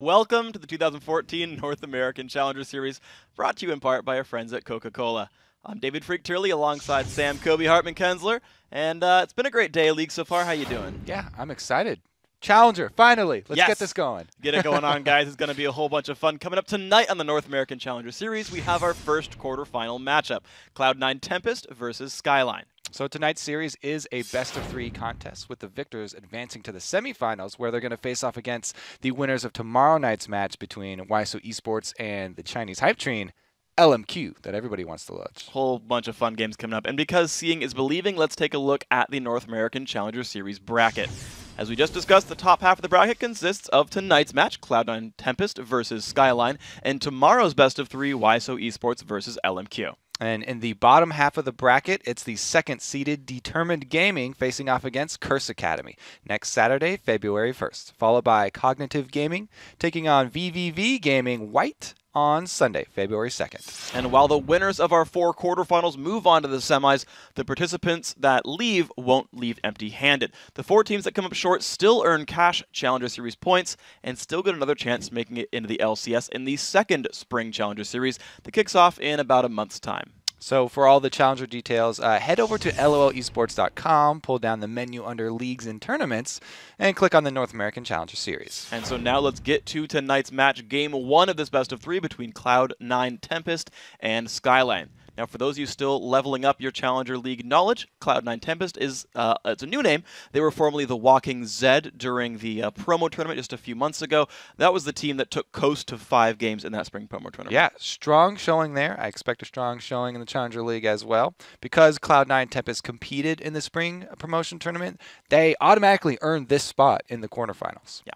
Welcome to the 2014 North American Challenger Series, brought to you in part by our friends at Coca-Cola. I'm David Freak Turley alongside Sam Kobe Hartman-Kensler, and it's been a great day of league so far. How you doing? Yeah, I'm excited. Challenger, finally. Let's Yes. get this going. Get it going on, guys. It's going to be a whole bunch of fun. Coming up tonight on the North American Challenger Series, we have our first quarterfinal matchup, Cloud9 Tempest versus Skyline. So tonight's series is a best-of-3 contest, with the victors advancing to the semifinals, where they're going to face off against the winners of tomorrow night's match between YSO Esports and the Chinese hype train, LMQ, that everybody wants to watch. Whole bunch of fun games coming up. And because seeing is believing, let's take a look at the North American Challenger Series bracket. As we just discussed, the top half of the bracket consists of tonight's match, Cloud9 Tempest versus Skyline, and tomorrow's best-of-3, YSO Esports versus LMQ. And in the bottom half of the bracket, it's the second-seeded Determined Gaming facing off against Curse Academy next Saturday, February 1st, followed by Cognitive Gaming taking on VVV Gaming White on Sunday, February 2nd. And while the winners of our 4 quarterfinals move on to the semis, the participants that leave won't leave empty-handed. The 4 teams that come up short still earn cash Challenger Series points and still get another chance making it into the LCS in the second Spring Challenger Series that kicks off in about a month's time. So for all the Challenger details, head over to lolesports.com, pull down the menu under Leagues and Tournaments, and click on the North American Challenger Series. And so now let's get to tonight's match, Game 1 of this best-of-3 between Cloud9 Tempest and Skyline. Now, for those of you still leveling up your Challenger League knowledge, Cloud9 Tempest is it's a new name. They were formerly the Walking Zed during the promo tournament just a few months ago. That was the team that took Coast to 5 games in that spring promo tournament. Yeah, strong showing there. I expect a strong showing in the Challenger League as well. Because Cloud9 Tempest competed in the spring promotion tournament, they automatically earned this spot in the quarterfinals. Yeah.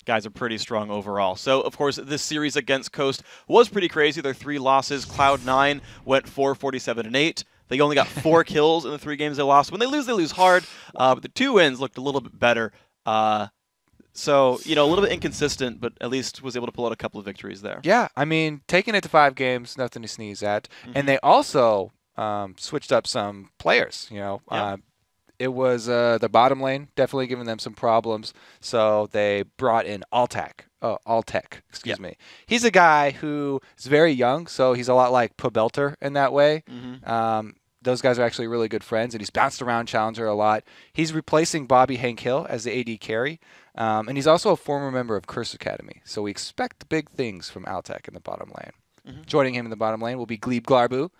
Guys are pretty strong overall. So, of course, this series against Coast was pretty crazy. Their 3 losses. Cloud9 went 4-47-8. They only got 4 kills in the 3 games they lost. When they lose hard. But the 2 wins looked a little bit better. So, you know, a little bit inconsistent, but at least was able to pull out a couple of victories there. Yeah, I mean, taking it to 5 games, nothing to sneeze at. And they also switched up some players, you know. Yeah. It was the bottom lane, definitely giving them some problems. So they brought in Altec, excuse me. He's a guy who is very young, so he's a lot like Pobelter in that way. Those guys are actually really good friends, and he's bounced around Challenger a lot. He's replacing Bobby Hank Hill as the AD carry, and he's also a former member of Curse Academy. So we expect big things from Altec in the bottom lane. Joining him in the bottom lane will be Glebe Glarbu.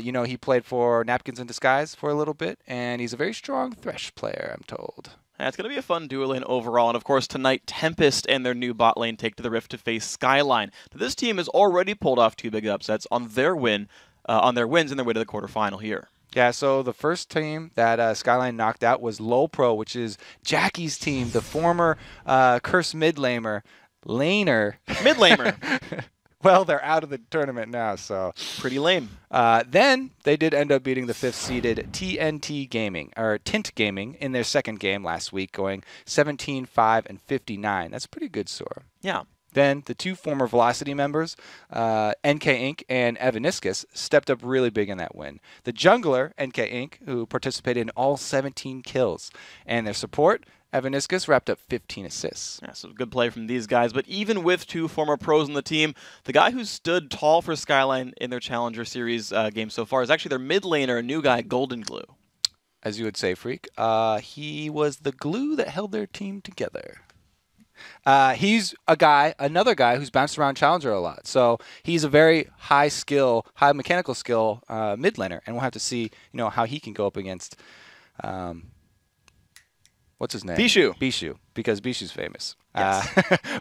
You know, he played for Napkins in Disguise for a little bit, and he's a very strong Thresh player, I'm told. It's going to be a fun duo lane overall, and of course tonight Tempest and their new bot lane take to the Rift to face Skyline. This team has already pulled off 2 big upsets on their wins in their way to the quarterfinal here. Yeah, so the first team that Skyline knocked out was Lol Pro, which is Jackie's team, the former Curse mid-laner. Mid-laner. Well, they're out of the tournament now, so pretty lame. Then they did end up beating the 5th-seeded TNT Gaming, or Tint Gaming, in their second game last week, going 17-5-59. That's a pretty good score. Yeah. Then the 2 former Velocity members, NK Inc. and Evaniscus, stepped up really big in that win. The jungler, NK Inc., who participated in all 17 kills, and their support, Evaniscus, wrapped up 15 assists. Yeah, so good play from these guys. But even with 2 former pros on the team, the guy who stood tall for Skyline in their Challenger Series game so far is actually their mid laner, a new guy, Golden Glue. As you would say, Freak, he was the glue that held their team together. He's another guy who's bounced around Challenger a lot. So he's a very high mechanical skill mid laner, and we'll have to see, you know, how he can go up against what's his name? Bishu, because Bishu's famous. Yes.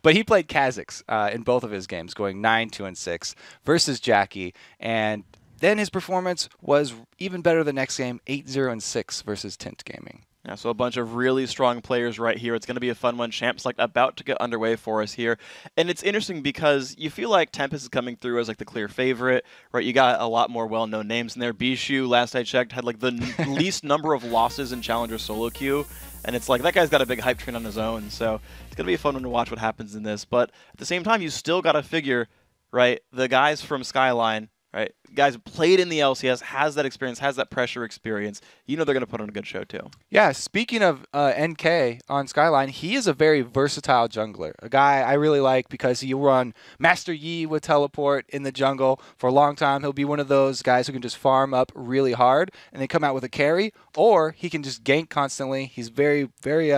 But he played Kha'Zix in both of his games, going 9-2-6 versus Jackie, and then his performance was even better the next game, 8-0-6 versus Tint Gaming. Yeah, so a bunch of really strong players right here. It's going to be a fun one. Champs like about to get underway for us here. And it's interesting because you feel like Tempest is coming through as like the clear favorite, right? You got a lot more well-known names in there. Bishu, last I checked, had like the least number of losses in Challenger solo queue. And it's like that guy's got a big hype train on his own. So it's going to be a fun one to watch what happens in this. But at the same time, you still got to figure, right, the guys from Skyline right? Guys played in the LCS, has that experience, has that pressure experience. You know they're going to put on a good show too. Yeah, speaking of NK on Skyline, he is a very versatile jungler. A guy I really like because he run Master Yi with teleport in the jungle for a long time. He'll be one of those guys who can just farm up really hard and then come out with a carry, or he can just gank constantly. He's very, very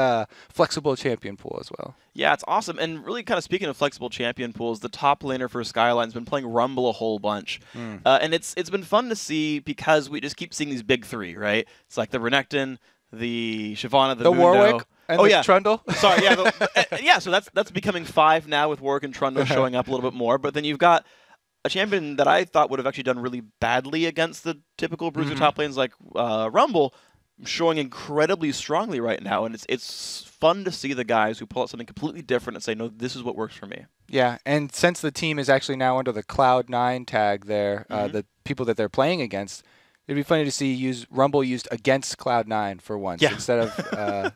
flexible champion pool as well. Yeah, it's awesome. And really kind of speaking of flexible champion pools, the top laner for Skyline's been playing Rumble a whole bunch. And it's been fun to see because we just keep seeing these big three, right? It's like the Renekton, the Shyvana, the Mundo. Warwick, and the Trundle. Sorry, yeah, so that's becoming 5 now with Warwick and Trundle showing up a little bit more. But then you've got a champion that I thought would have actually done really badly against the typical bruiser top lanes like Rumble, showing incredibly strongly right now, and it's fun to see the guys who pull out something completely different and say, no, this is what works for me. Yeah, and since the team is actually now under the Cloud9 tag there, the people that they're playing against, it'd be funny to see Rumble used against Cloud9 for once instead of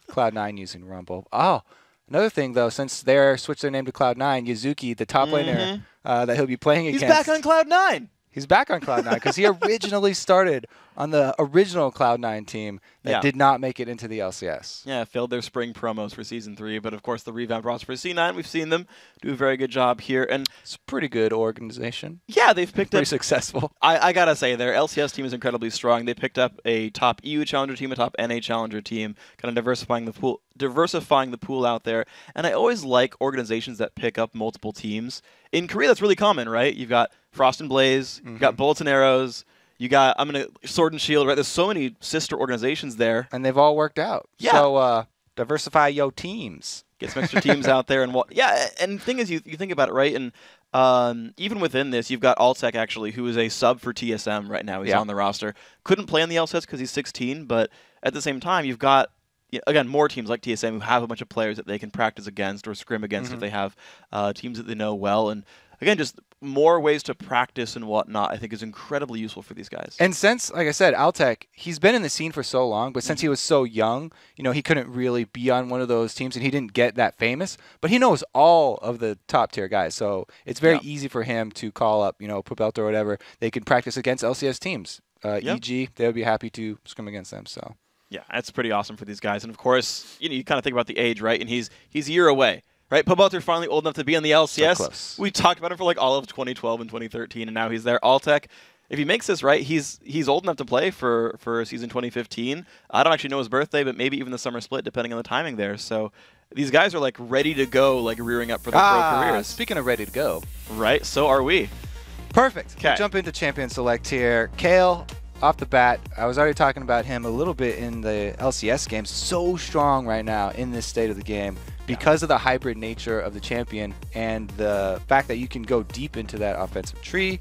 Cloud9 using Rumble. Oh, another thing, though, since they're switched their name to Cloud9, Yuzuki, the top laner that he'll be playing against. He's back on Cloud9! He's back on Cloud9 because he originally started on the original Cloud9 team that did not make it into the LCS. Yeah, failed their spring promos for Season 3, but of course the revamped roster for C9, we've seen them do a very good job here. And it's a pretty good organization. Yeah, they've picked up... Pretty successful. I gotta say, their LCS team is incredibly strong. They picked up a top EU Challenger team, a top NA Challenger team, kind of diversifying the pool out there. And I always like organizations that pick up multiple teams. In Korea, that's really common, right? You've got Frost and Blaze, you've got Bullets and Arrows, you got Sword and Shield, right? There's so many sister organizations there. And they've all worked out. Yeah. So diversify your teams. Get some extra teams out there. And and the thing is, you think about it, right? And even within this, you've got Altec, actually, who is a sub for TSM right now. He's on the roster. Couldn't play in the LCS because he's 16, but at the same time, you've got, again, more teams like TSM who have a bunch of players that they can practice against or scrim against if they have teams that they know well. And again, just more ways to practice and whatnot, I think, is incredibly useful for these guys. And since, like I said, Altec, he's been in the scene for so long, but since he was so young, he couldn't really be on one of those teams, and he didn't get that famous. But he knows all of the top-tier guys, so it's very easy for him to call up, Pubelta or whatever. They can practice against LCS teams. EG, they would be happy to scrim against them. So yeah, that's pretty awesome for these guys. And, of course, you kind of think about the age, right? And he's a year away. Right, Pubelta finally old enough to be on the LCS. So close. We talked about him for like all of 2012 and 2013, and now he's there. Altec, if he makes this right, he's old enough to play for season 2015. I don't actually know his birthday, but maybe even the summer split, depending on the timing there. So these guys are like ready to go, like rearing up for their pro careers. Speaking of ready to go, right? So are we. Perfect. We'll jump into Champion Select here. Kale, off the bat, I was already talking about him a little bit in the LCS games. So strong right now in this state of the game. Because of the hybrid nature of the champion and the fact that you can go deep into that offensive tree.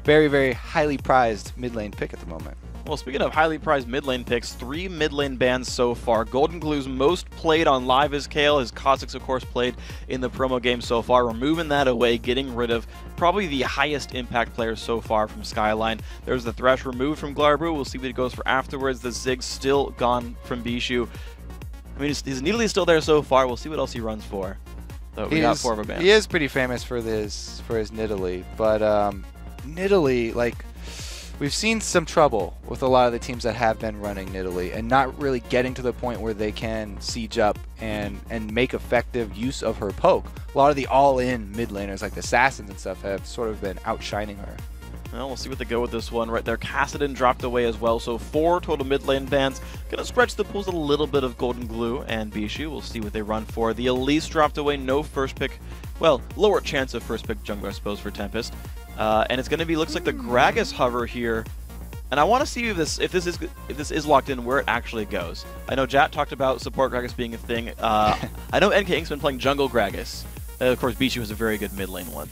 Very, very highly prized mid lane pick at the moment. Well, speaking of highly prized mid lane picks, 3 mid lane bans so far. Golden Glue's most played on live is Kale. His Kha'Zix, of course, played in the promo game so far. We're moving that away, getting rid of probably the highest impact player so far from Skyline. There's the Thresh removed from Glarbu. We'll see what he goes for afterwards. The Ziggs still gone from Bishu. I mean, his Nidalee still there so far. We'll see what else he runs for. So we got 4 of our bands. He is pretty famous for his Nidalee, but Nidalee, like, we've seen some trouble with a lot of the teams that have been running Nidalee and not really getting to the point where they can siege up and make effective use of her poke. A lot of the all-in mid laners, like the Assassins and stuff, have sort of been outshining her. Well, we'll see what they go with this one right there. Kassadin dropped away as well, so 4 total mid lane bans. Gonna stretch the pools a little bit of Golden Glue and Bishu. We'll see what they run for. The Elise dropped away, no first pick. Well, lower chance of first pick jungler, I suppose, for Tempest. And it's gonna be, looks like the Gragas hover here. And I want to see if this is locked in, where it actually goes. I know Jat talked about support Gragas being a thing. I know NK Inc.'s been playing jungle Gragas. Of course, Bishu was a very good mid lane one.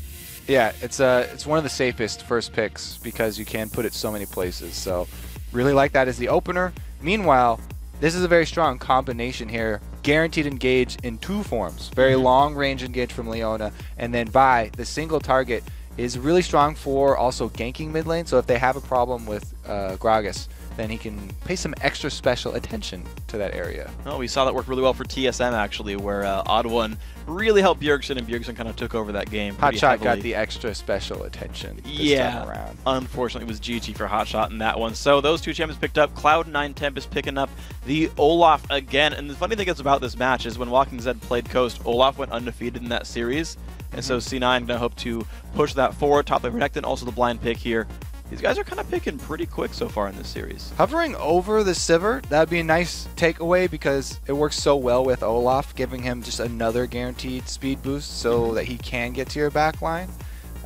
Yeah, it's one of the safest first picks because you can put it so many places. So really like that as the opener. Meanwhile, this is a very strong combination here. Guaranteed engage in 2 forms. Very long range engage from Leona. And then Vi, the single target, is really strong for also ganking mid lane. So if they have a problem with Gragas, then he can pay some extra special attention to that area. Well, we saw that work really well for TSM, actually, where Odd One really helped Bjergsen, and Bjergsen kind of took over that game. Hotshot got the extra special attention this time around. Unfortunately, it was GG for Hotshot in that one. So those two champions picked up. Cloud9 Tempest picking up the Olaf again. And the funny thing is about this match is when Walking Zed played Coast, Olaf went undefeated in that series. And so C9 going to hope to push that forward. Top lane Renekton, also the blind pick here. These guys are kind of picking pretty quick so far in this series. Hovering over the Sivir, that would be a nice takeaway because it works so well with Olaf, giving him just another guaranteed speed boost so that he can get to your back line.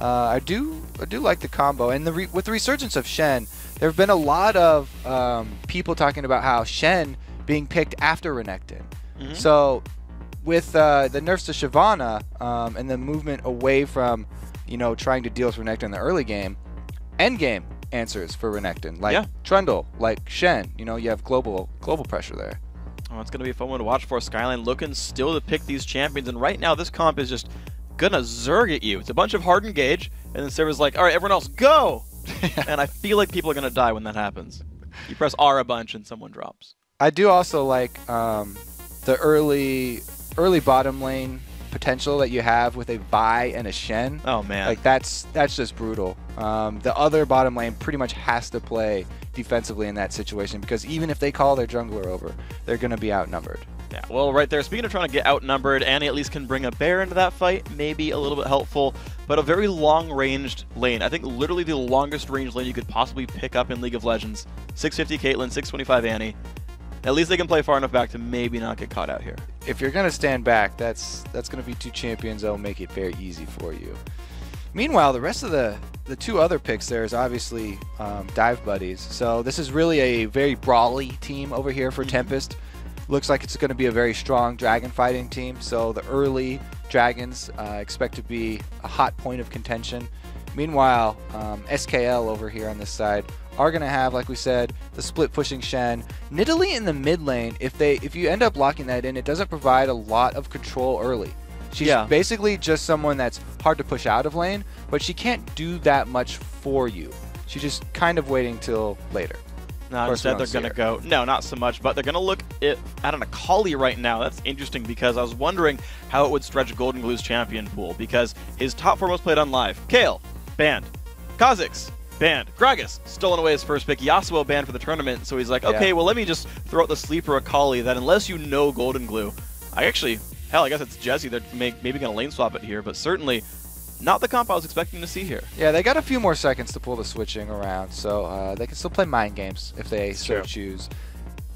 I do like the combo. And with the resurgence of Shen, there have been a lot of people talking about how Shen being picked after Renekton. So with the nerfs to Shyvana and the movement away from, trying to deal with Renekton in the early game, endgame answers for Renekton, like Trundle, like Shen. You have global pressure there. Oh, it's going to be a fun one to watch for. Skyline looking still to pick these champions, and right now this comp is just going to zerg at you. It's a bunch of hard engage, and then Sivir's like, all right, everyone else, go! And I feel like people are going to die when that happens. You press R a bunch and someone drops. I do also like the early bottom lane potential that you have with a Vi and a Shen. Oh man, like that's just brutal. The other bottom lane pretty much has to play defensively in that situation because even if they call their jungler over, they're going to be outnumbered. Yeah, well, right there. Speaking of trying to get outnumbered, Annie at least can bring a bear into that fight. Maybe a little bit helpful, but a very long-ranged lane. I think literally the longest range lane you could possibly pick up in League of Legends. 650 Caitlyn, 625 Annie. At least they can play far enough back to maybe not get caught out here. If you're going to stand back, that's going to be two champions that will make it very easy for you. Meanwhile, the rest of the two other picks there is obviously Dive Buddies. So this is really a very brawly team over here for Tempest. Looks like it's going to be a very strong dragon fighting team. So the early dragons expect to be a hot point of contention. Meanwhile, SKL over here on this side are going to have, like we said, the split pushing Shen. Nidalee in the mid lane, if you end up locking that in, it doesn't provide a lot of control early. She's basically just someone that's hard to push out of lane, but she can't do that much for you. She's just kind of waiting till later. No, instead they're going to go, no, not so much, but they're going to look at an Akali right now. That's interesting because I was wondering how it would stretch Golden Glue's champion pool because his top four most played on live. Kayle, banned. Kha'Zix, banned. Gragas, stolen away his first pick. Yasuo banned for the tournament, so he's like, okay, well, let me just throw out the sleeper Akali that unless you know Golden Glue, I guess it's Jesse. They're maybe going to lane swap it here, but certainly not the comp I was expecting to see here. Yeah, they got a few more seconds to pull the switching around, so they can still play mind games if they so choose.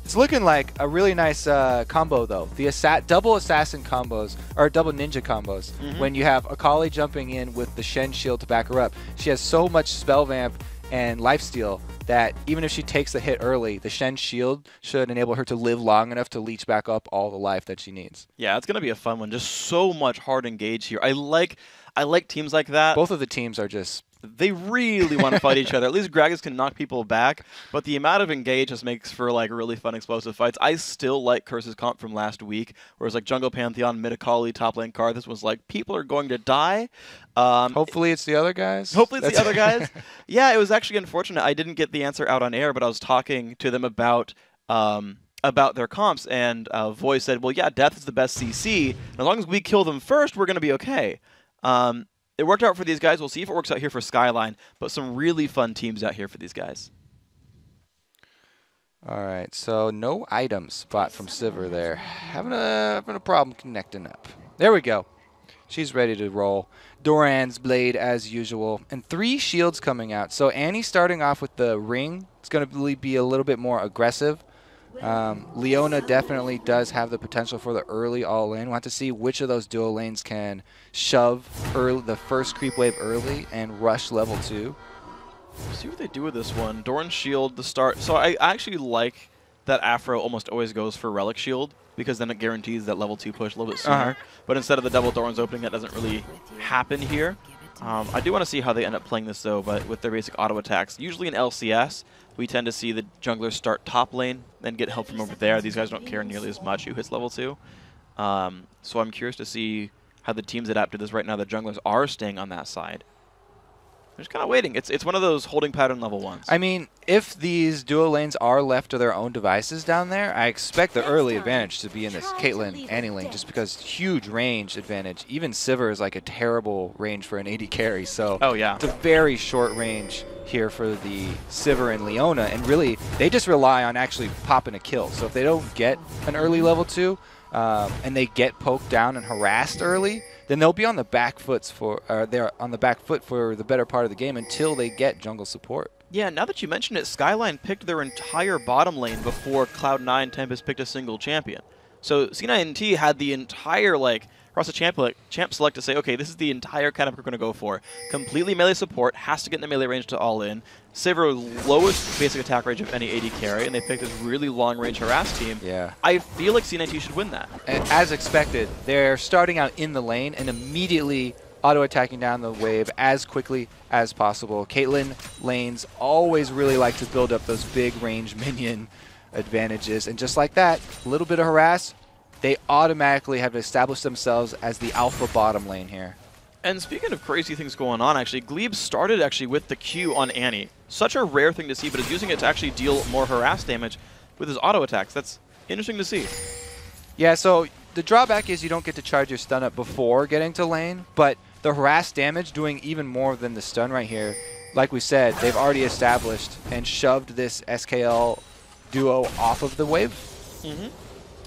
It's looking like a really nice combo, though. The double assassin combos, or double ninja combos, when you have Akali jumping in with the Shen shield to back her up. She has so much spell vamp and lifesteal that even if she takes the hit early, the Shen shield should enable her to live long enough to leech back up all the life that she needs. Yeah, it's going to be a fun one. Just so much hard engage here. I like teams like that. Both of the teams are just... They really want to fight each other. At least Gragas can knock people back, but the amount of engage just makes for like really fun explosive fights. I still like Curse's comp from last week, where it's like Jungle Pantheon, mid Akali, top lane card. This was like, people are going to die. Hopefully it's the other guys. Hopefully it's the other guys. Yeah, it was actually unfortunate. I didn't get the answer out on air, but I was talking to them about their comps, and Voy said, well, yeah, Death is the best CC. And as long as we kill them first, we're going to be okay. It worked out for these guys. We'll see if it works out here for Skyline, but some really fun teams out here for these guys. All right, so no item spot from Sivir there. Having a problem connecting up. There we go. She's ready to roll. Doran's blade as usual, and 3 shields coming out. So Annie starting off with the ring. It's going to be a little bit more aggressive. Leona definitely does have the potential for the early all-in. We'll have to see which of those dual lanes can shove the first creep wave early and rush level 2. See what they do with this one. Doran's shield, the start. So I actually like that Afro almost always goes for Relic Shield, because then it guarantees that level 2 push a little bit sooner. But instead of the double Doran's opening, that doesn't really happen here. I do want to see how they end up playing this, though, but with their basic auto attacks. Usually in LCS, we tend to see the junglers start top lane, then get help from over there. These guys don't care nearly as much who hits level 2. So I'm curious to see how the teams adapt to this. Right now, the junglers are staying on that side. They're just kind of waiting. It's one of those holding pattern level ones. I mean, if these duo lanes are left to their own devices down there, I expect the early advantage to be in this Caitlyn Annie lane, just because huge range advantage. Even Sivir is like a terrible range for an AD carry, so it's a very short range here for the Sivir and Leona, and really, they just rely on actually popping a kill. So if they don't get an early level 2, and they get poked down and harassed early, then they'll be on the back foot for the better part of the game until they get jungle support. Yeah, now that you mention it, Skyline picked their entire bottom lane before Cloud9 Tempest picked a single champion. So C9T had the entire across the champ select to say, okay, this is the entire kind of we're going to go for. Completely melee support, has to get in the melee range to all in. Sivir, lowest basic attack range of any AD carry, and they picked this really long range harass team. Yeah. I feel like C9T should win that. And as expected, they're starting out in the lane and immediately auto-attacking down the wave as quickly as possible. Caitlyn lanes always really like to build up those big range minion advantages, and just like that, a little bit of harass, they automatically have established themselves as the alpha bottom lane here. And speaking of crazy things going on, actually, Glebe started with the Q on Annie. Such a rare thing to see, but is using it to actually deal more harass damage with his auto attacks. That's interesting to see. Yeah, so the drawback is you don't get to charge your stun up before getting to lane, but the harass damage doing even more than the stun right here. Like we said, they've already established and shoved this SKL duo off of the wave.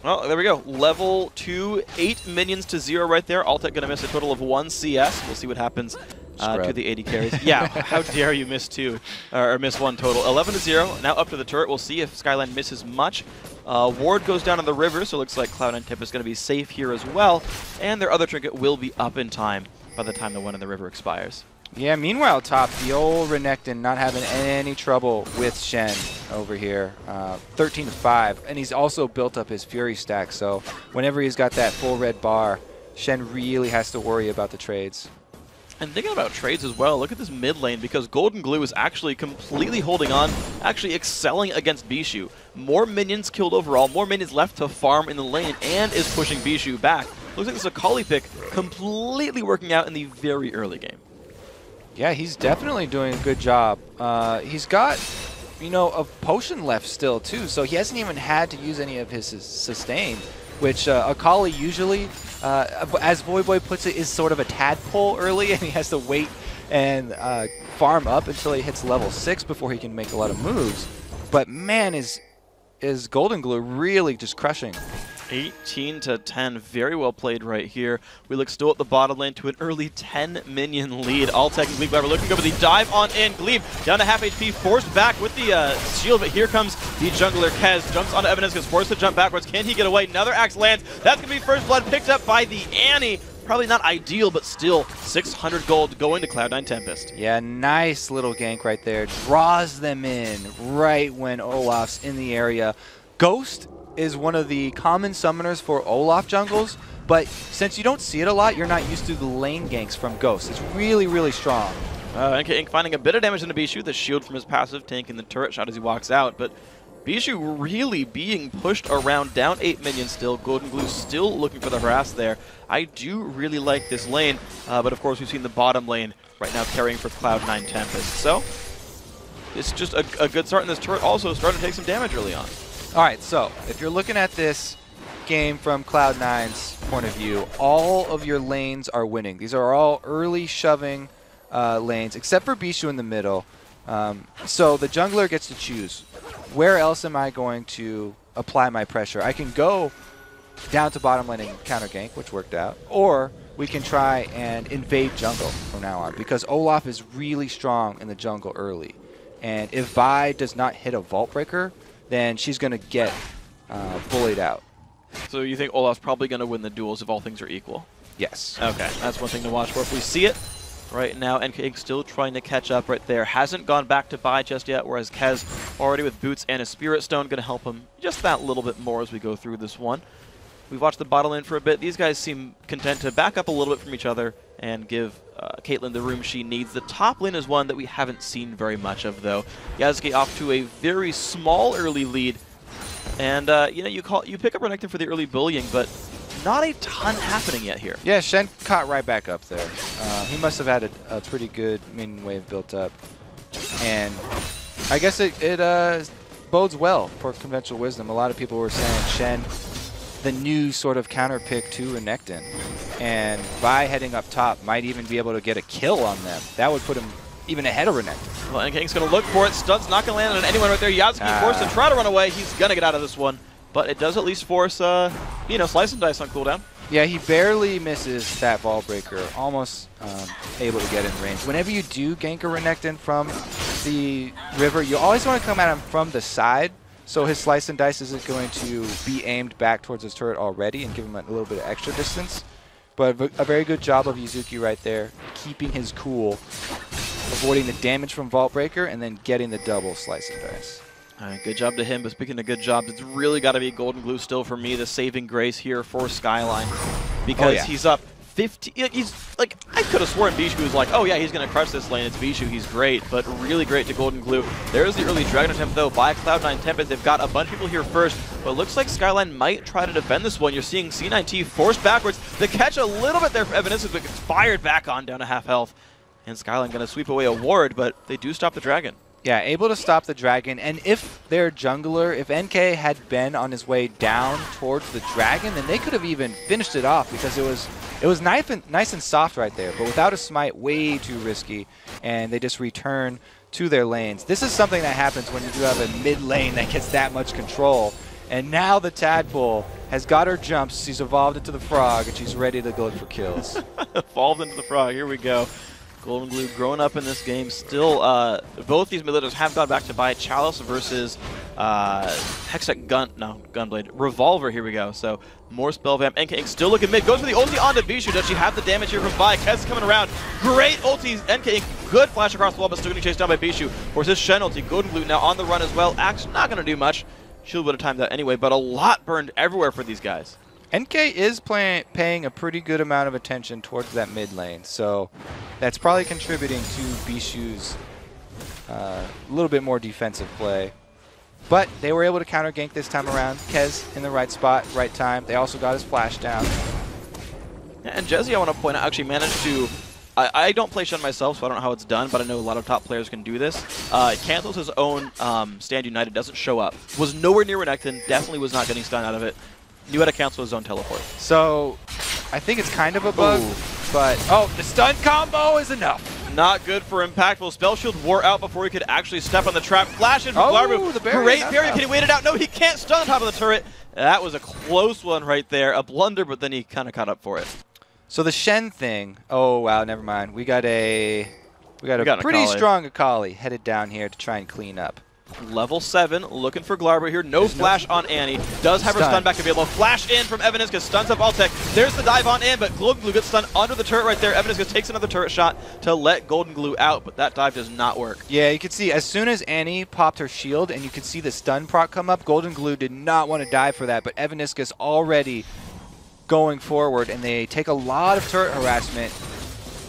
Well, there we go. Level 2, 8 minions to 0 right there. Altec going to miss a total of 1 CS. We'll see what happens to the AD carries. Yeah, how dare you miss 2, or miss 1 total. 11 to 0. Now up to the turret. We'll see if Skyline misses much. Ward goes down on the river, so it looks like Cloud9 Tempest is going to be safe here as well. And their other trinket will be up in time by the time the one in the river expires. Yeah, meanwhile, top, the old Renekton not having any trouble with Shen over here. 13 to 5, and he's also built up his Fury stack, so whenever he's got that full red bar, Shen really has to worry about the trades. And thinking about trades as well, look at this mid lane, because Golden Glue is actually completely holding on, actually excelling against Bishu. More minions killed overall, more minions left to farm in the lane, and is pushing Bishu back. Looks like this Akali pick completely working out in the very early game. Yeah, he's definitely doing a good job. He's got, a potion left still, too, so he hasn't even had to use any of his sustain, which Akali usually, as Voyboy puts it, is sort of a tadpole early, and he has to wait and farm up until he hits level 6 before he can make a lot of moves. But, man, is Golden Glue really just crushing. 18 to 10, very well played right here. We look still at the bottom lane to an early 10 minion lead. Altec and Glebe are looking over the dive on in. Glebe down to half HP, forced back with the shield, but here comes the jungler Kez. Jumps onto Evanescence, gets forced to jump backwards. Can he get away? Another axe lands. That's going to be first blood picked up by the Annie. Probably not ideal, but still 600 gold going to Cloud9 Tempest. Yeah, nice little gank right there. Draws them in right when Olaf's in the area. Ghost is one of the common summoners for Olaf jungles, but since you don't see it a lot, you're not used to the lane ganks from Ghost. It's really, really strong. NK Inc. finding a bit of damage into Bishu, the shield from his passive, tanking the turret shot as he walks out, but Bishu really being pushed around, down 8 minions still. Golden Glue still looking for the harass there. I do really like this lane, but of course we've seen the bottom lane right now carrying for Cloud9 Tempest. So it's just a good start, and this turret also starting to take some damage early on. All right, so if you're looking at this game from Cloud9's point of view, all of your lanes are winning. These are all early shoving lanes, except for Bishu in the middle. So the jungler gets to choose. Where else am I going to apply my pressure? I can go down to bottom lane and counter gank, which worked out, or we can try and invade jungle from now on, because Olaf is really strong in the jungle early. And if Vi does not hit a Vault Breaker, then she's going to get bullied out. So you think Olaf's probably going to win the duels if all things are equal? Yes. Okay, that's one thing to watch for. If we see it right now, NK Inc. still trying to catch up right there. Hasn't gone back to buy just yet, whereas Kez already with boots and a Spirit Stone going to help him just that little bit more as we go through this one. We've watched the bottom lane for a bit. These guys seem content to back up a little bit from each other and give Caitlyn the room she needs. The top lane is one that we haven't seen very much of, though. Yasuke off to a very small early lead. And, you pick up Renekton for the early bullying, but not a ton happening yet here. Yeah, Shen caught right back up there. He must have had a pretty good minion wave built up. And I guess it bodes well for conventional wisdom. A lot of people were saying Shen, the new sort of counter pick to Renekton. And by heading up top, might even be able to get a kill on them. That would put him even ahead of Renekton. Well, NK's going to look for it. Stun's not going to land on anyone right there. Yatsuki forced to try to run away. He's going to get out of this one. But it does at least force, you know, Slice and Dice on cooldown. Yeah, he barely misses that Ball Breaker. Almost able to get in range. Whenever you do gank a Renekton from the river, you always want to come at him from the side. So his Slice and Dice isn't going to be aimed back towards his turret already and give him a little bit of extra distance. But a very good job of Yuzuki right there, keeping his cool, avoiding the damage from Vault Breaker, and then getting the double Slice and Dice. All right, good job to him, but speaking of good jobs, it's really got to be Golden Glue still for me, the saving grace here for Skyline. Because he's up 50. He's like, I could have sworn Bishu was like, oh yeah, he's going to crush this lane. It's Bishu, he's great, but really great to Golden Glue. There's the early Dragon attempt though by Cloud9 Tempest. They've got a bunch of people here first, but it looks like Skyline might try to defend this one. You're seeing C9T forced backwards. The catch a little bit there for Evanescence, but gets fired back on down to half health. And Skyline going to sweep away a ward, but they do stop the Dragon. Yeah, able to stop the Dragon, and if their jungler, if NK had been on his way down towards the Dragon, then they could have even finished it off because it was nice and soft right there, but without a smite, way too risky, and they just return to their lanes. This is something that happens when you do have a mid lane that gets that much control, and now the Tadpole has got her jumps, she's evolved into the frog, and she's ready to go for kills. Evolved into the frog, here we go. Golden Glue growing up in this game. Still, both these mid-laners have gone back to buy Chalice versus Hextech Gunblade. Revolver, here we go. So, more spell vamp. NK still looking mid. Goes for the ulti onto Bishu. Does she have the damage here from Vi? Kez coming around. Great ulti. NK, good flash across the wall, but still getting chased down by Bishu. Forces Shen ulti. Golden Glue now on the run as well. Axe not going to do much. Shield would have timed that anyway, but a lot burned everywhere for these guys. NK is paying a pretty good amount of attention towards that mid lane, so that's probably contributing to Bishu's little bit more defensive play. But they were able to counter gank this time around. Kez in the right spot, right time. They also got his flash down. And Jesse, I want to point out, actually managed to... I don't play Shen myself, so I don't know how it's done, but I know a lot of top players can do this. Cancels his own Stand United, doesn't show up. Was nowhere near Renekton, definitely was not getting stunned out of it. Knew how to cancel his own teleport. So, I think it's kind of a bug, but... Oh, the stun combo is enough. Not good for impactful. Spell Shield wore out before he could actually step on the trap. Flash in from Glarbu. Great barrier. Can he wait it out? No, he can't stun on top of the turret. That was a close one right there. A blunder, but then he kind of caught up for it. So the Shen thing... Oh, wow, never mind. We got a pretty strong Akali headed down here to try and clean up. Level 7, looking for Glarber here. No flash on Annie. Does have her stun back available. Flash in from Evanescence, stuns up Altec. There's the dive on in, but Golden Glue gets stunned under the turret right there. Evanescence takes another turret shot to let Golden Glue out, but that dive does not work. Yeah, you can see as soon as Annie popped her shield and you could see the stun proc come up, Golden Glue did not want to dive for that, but Evanescence already going forward, and they take a lot of turret harassment,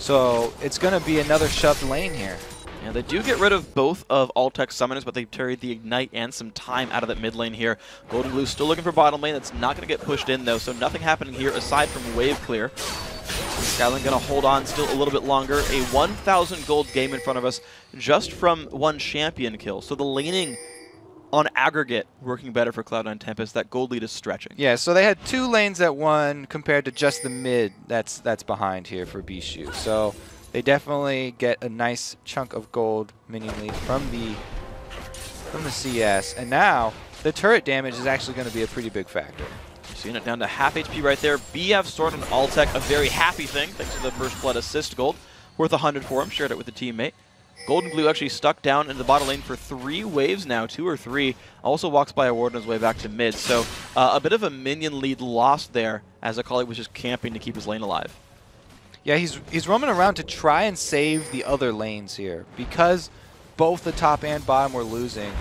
so it's going to be another shoved lane here. Yeah, they do get rid of both of Altec's summoners, but they carried the Ignite and some time out of that mid lane here. Golden Glue still looking for bottom lane. That's not going to get pushed in, though, so nothing happening here aside from wave clear. Skyline going to hold on still a little bit longer. A 1,000 gold game in front of us just from one champion kill. So the laning on aggregate working better for Cloud9 Tempest. That gold lead is stretching. Yeah, so they had 2 lanes that won compared to just the mid that's behind here for Bishu. So they definitely get a nice chunk of gold minion lead from the CS. And now the turret damage is actually going to be a pretty big factor. Seeing it down to half HP right there. BF Sword on Altec, a very happy thing thanks to the First Blood assist gold. Worth 100 for him, shared it with the teammate. Golden Glue actually stuck down in the bottom lane for 3 waves now, 2 or 3. Also walks by a ward on his way back to mid. So a bit of a minion lead lost there as Akali was just camping to keep his lane alive. Yeah, he's roaming around to try and save the other lanes here. Because both the top and bottom were losing,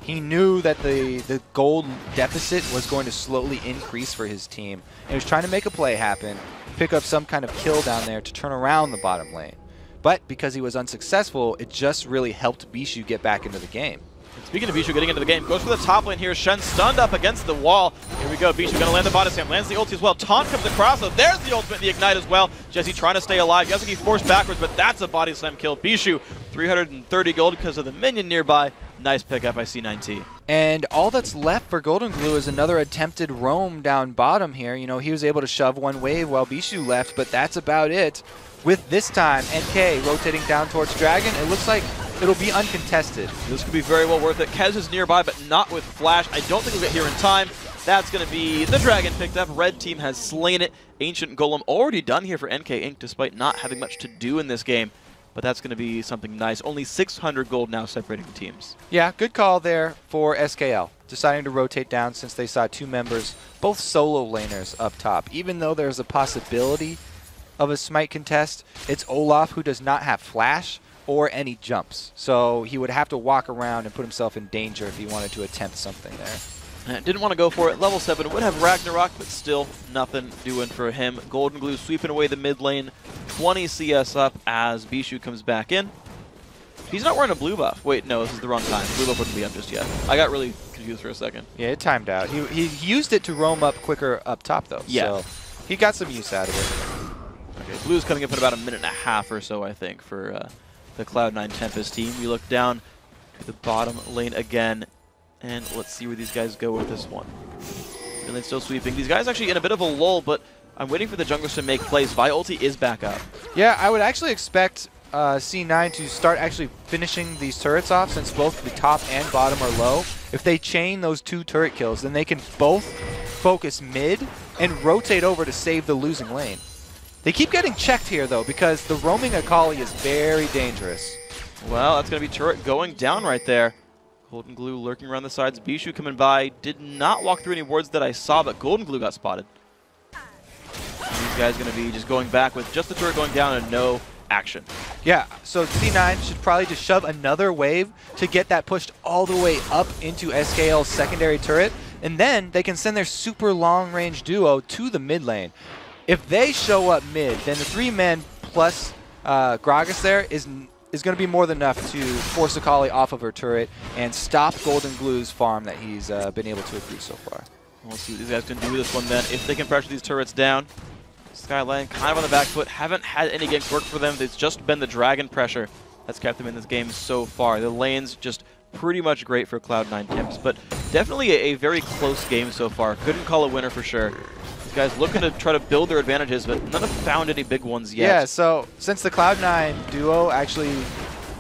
he knew that the gold deficit was going to slowly increase for his team. And he was trying to make a play happen, pick up some kind of kill down there to turn around the bottom lane. But because he was unsuccessful, it just really helped Bishu get back into the game. Speaking of Bishu getting into the game, goes for the top lane here. Shen stunned up against the wall. Here we go. Bishu gonna land the body slam, lands the ulti as well. Taunt comes across, so there's the ultimate, the ignite as well. Jesse trying to stay alive. Yasuki forced backwards, but that's a body slam kill. Bishu, 330 gold because of the minion nearby. Nice pickup by C9T. And all that's left for Golden Glue is another attempted roam down bottom here. You know, he was able to shove one wave while Bishu left, but that's about it. With this time, NK rotating down towards Dragon, it looks like it'll be uncontested. This could be very well worth it. Kez is nearby, but not with Flash. I don't think he'll get here in time. That's going to be the Dragon picked up. Red team has slain it. Ancient Golem already done here for NK Inc. despite not having much to do in this game. But that's going to be something nice. Only 600 gold now separating the teams. Yeah, good call there for SKL. Deciding to rotate down since they saw two members, both solo laners up top. Even though there's a possibility of a smite contest, it's Olaf who does not have flash or any jumps. So he would have to walk around and put himself in danger if he wanted to attempt something there. Didn't want to go for it. Level 7 would have Ragnarok, but still nothing doing for him. Golden Glue sweeping away the mid lane. 20 CS up as Bishu comes back in. He's not wearing a blue buff. Wait, no, this is the wrong time. Blue buff wouldn't be up just yet. I got really confused for a second. Yeah, it timed out. He used it to roam up quicker up top, though. Yeah. So he got some use out of it. Okay, Blue's coming up in about a minute and a half or so, I think, for the Cloud9 Tempest team. We look down to the bottom lane again. And let's see where these guys go with this one. And then still sweeping. These guys actually in a bit of a lull, but I'm waiting for the junglers to make plays. Vi ulti is back up. Yeah, I would actually expect C9 to start actually finishing these turrets off since both the top and bottom are low. If they chain those two turret kills, then they can both focus mid and rotate over to save the losing lane. They keep getting checked here, though, because the roaming Akali is very dangerous. Well, that's going to be turret going down right there. Golden Glue lurking around the sides. Bishu coming by. Did not walk through any wards that I saw, but Golden Glue got spotted. And these guys going to be just going back with just the turret going down and no action. Yeah, so C9 should probably just shove another wave to get that pushed all the way up into SKL's secondary turret, and then they can send their super long-range duo to the mid lane. If they show up mid, then the 3-man plus Gragas there is going to be more than enough to force Akali off of her turret and stop Golden Glue's farm that he's been able to accrue so far. We'll see what these guys can do with this one then. If they can pressure these turrets down. Skyline kind of on the back foot. Haven't had any ganks work for them. It's just been the Dragon pressure that's kept them in this game so far. The lane's just pretty much great for Cloud9 Temps, but definitely a very close game so far. Couldn't call a winner for sure. These guys looking to try to build their advantages, but none have found any big ones yet. Yeah, so since the Cloud9 duo actually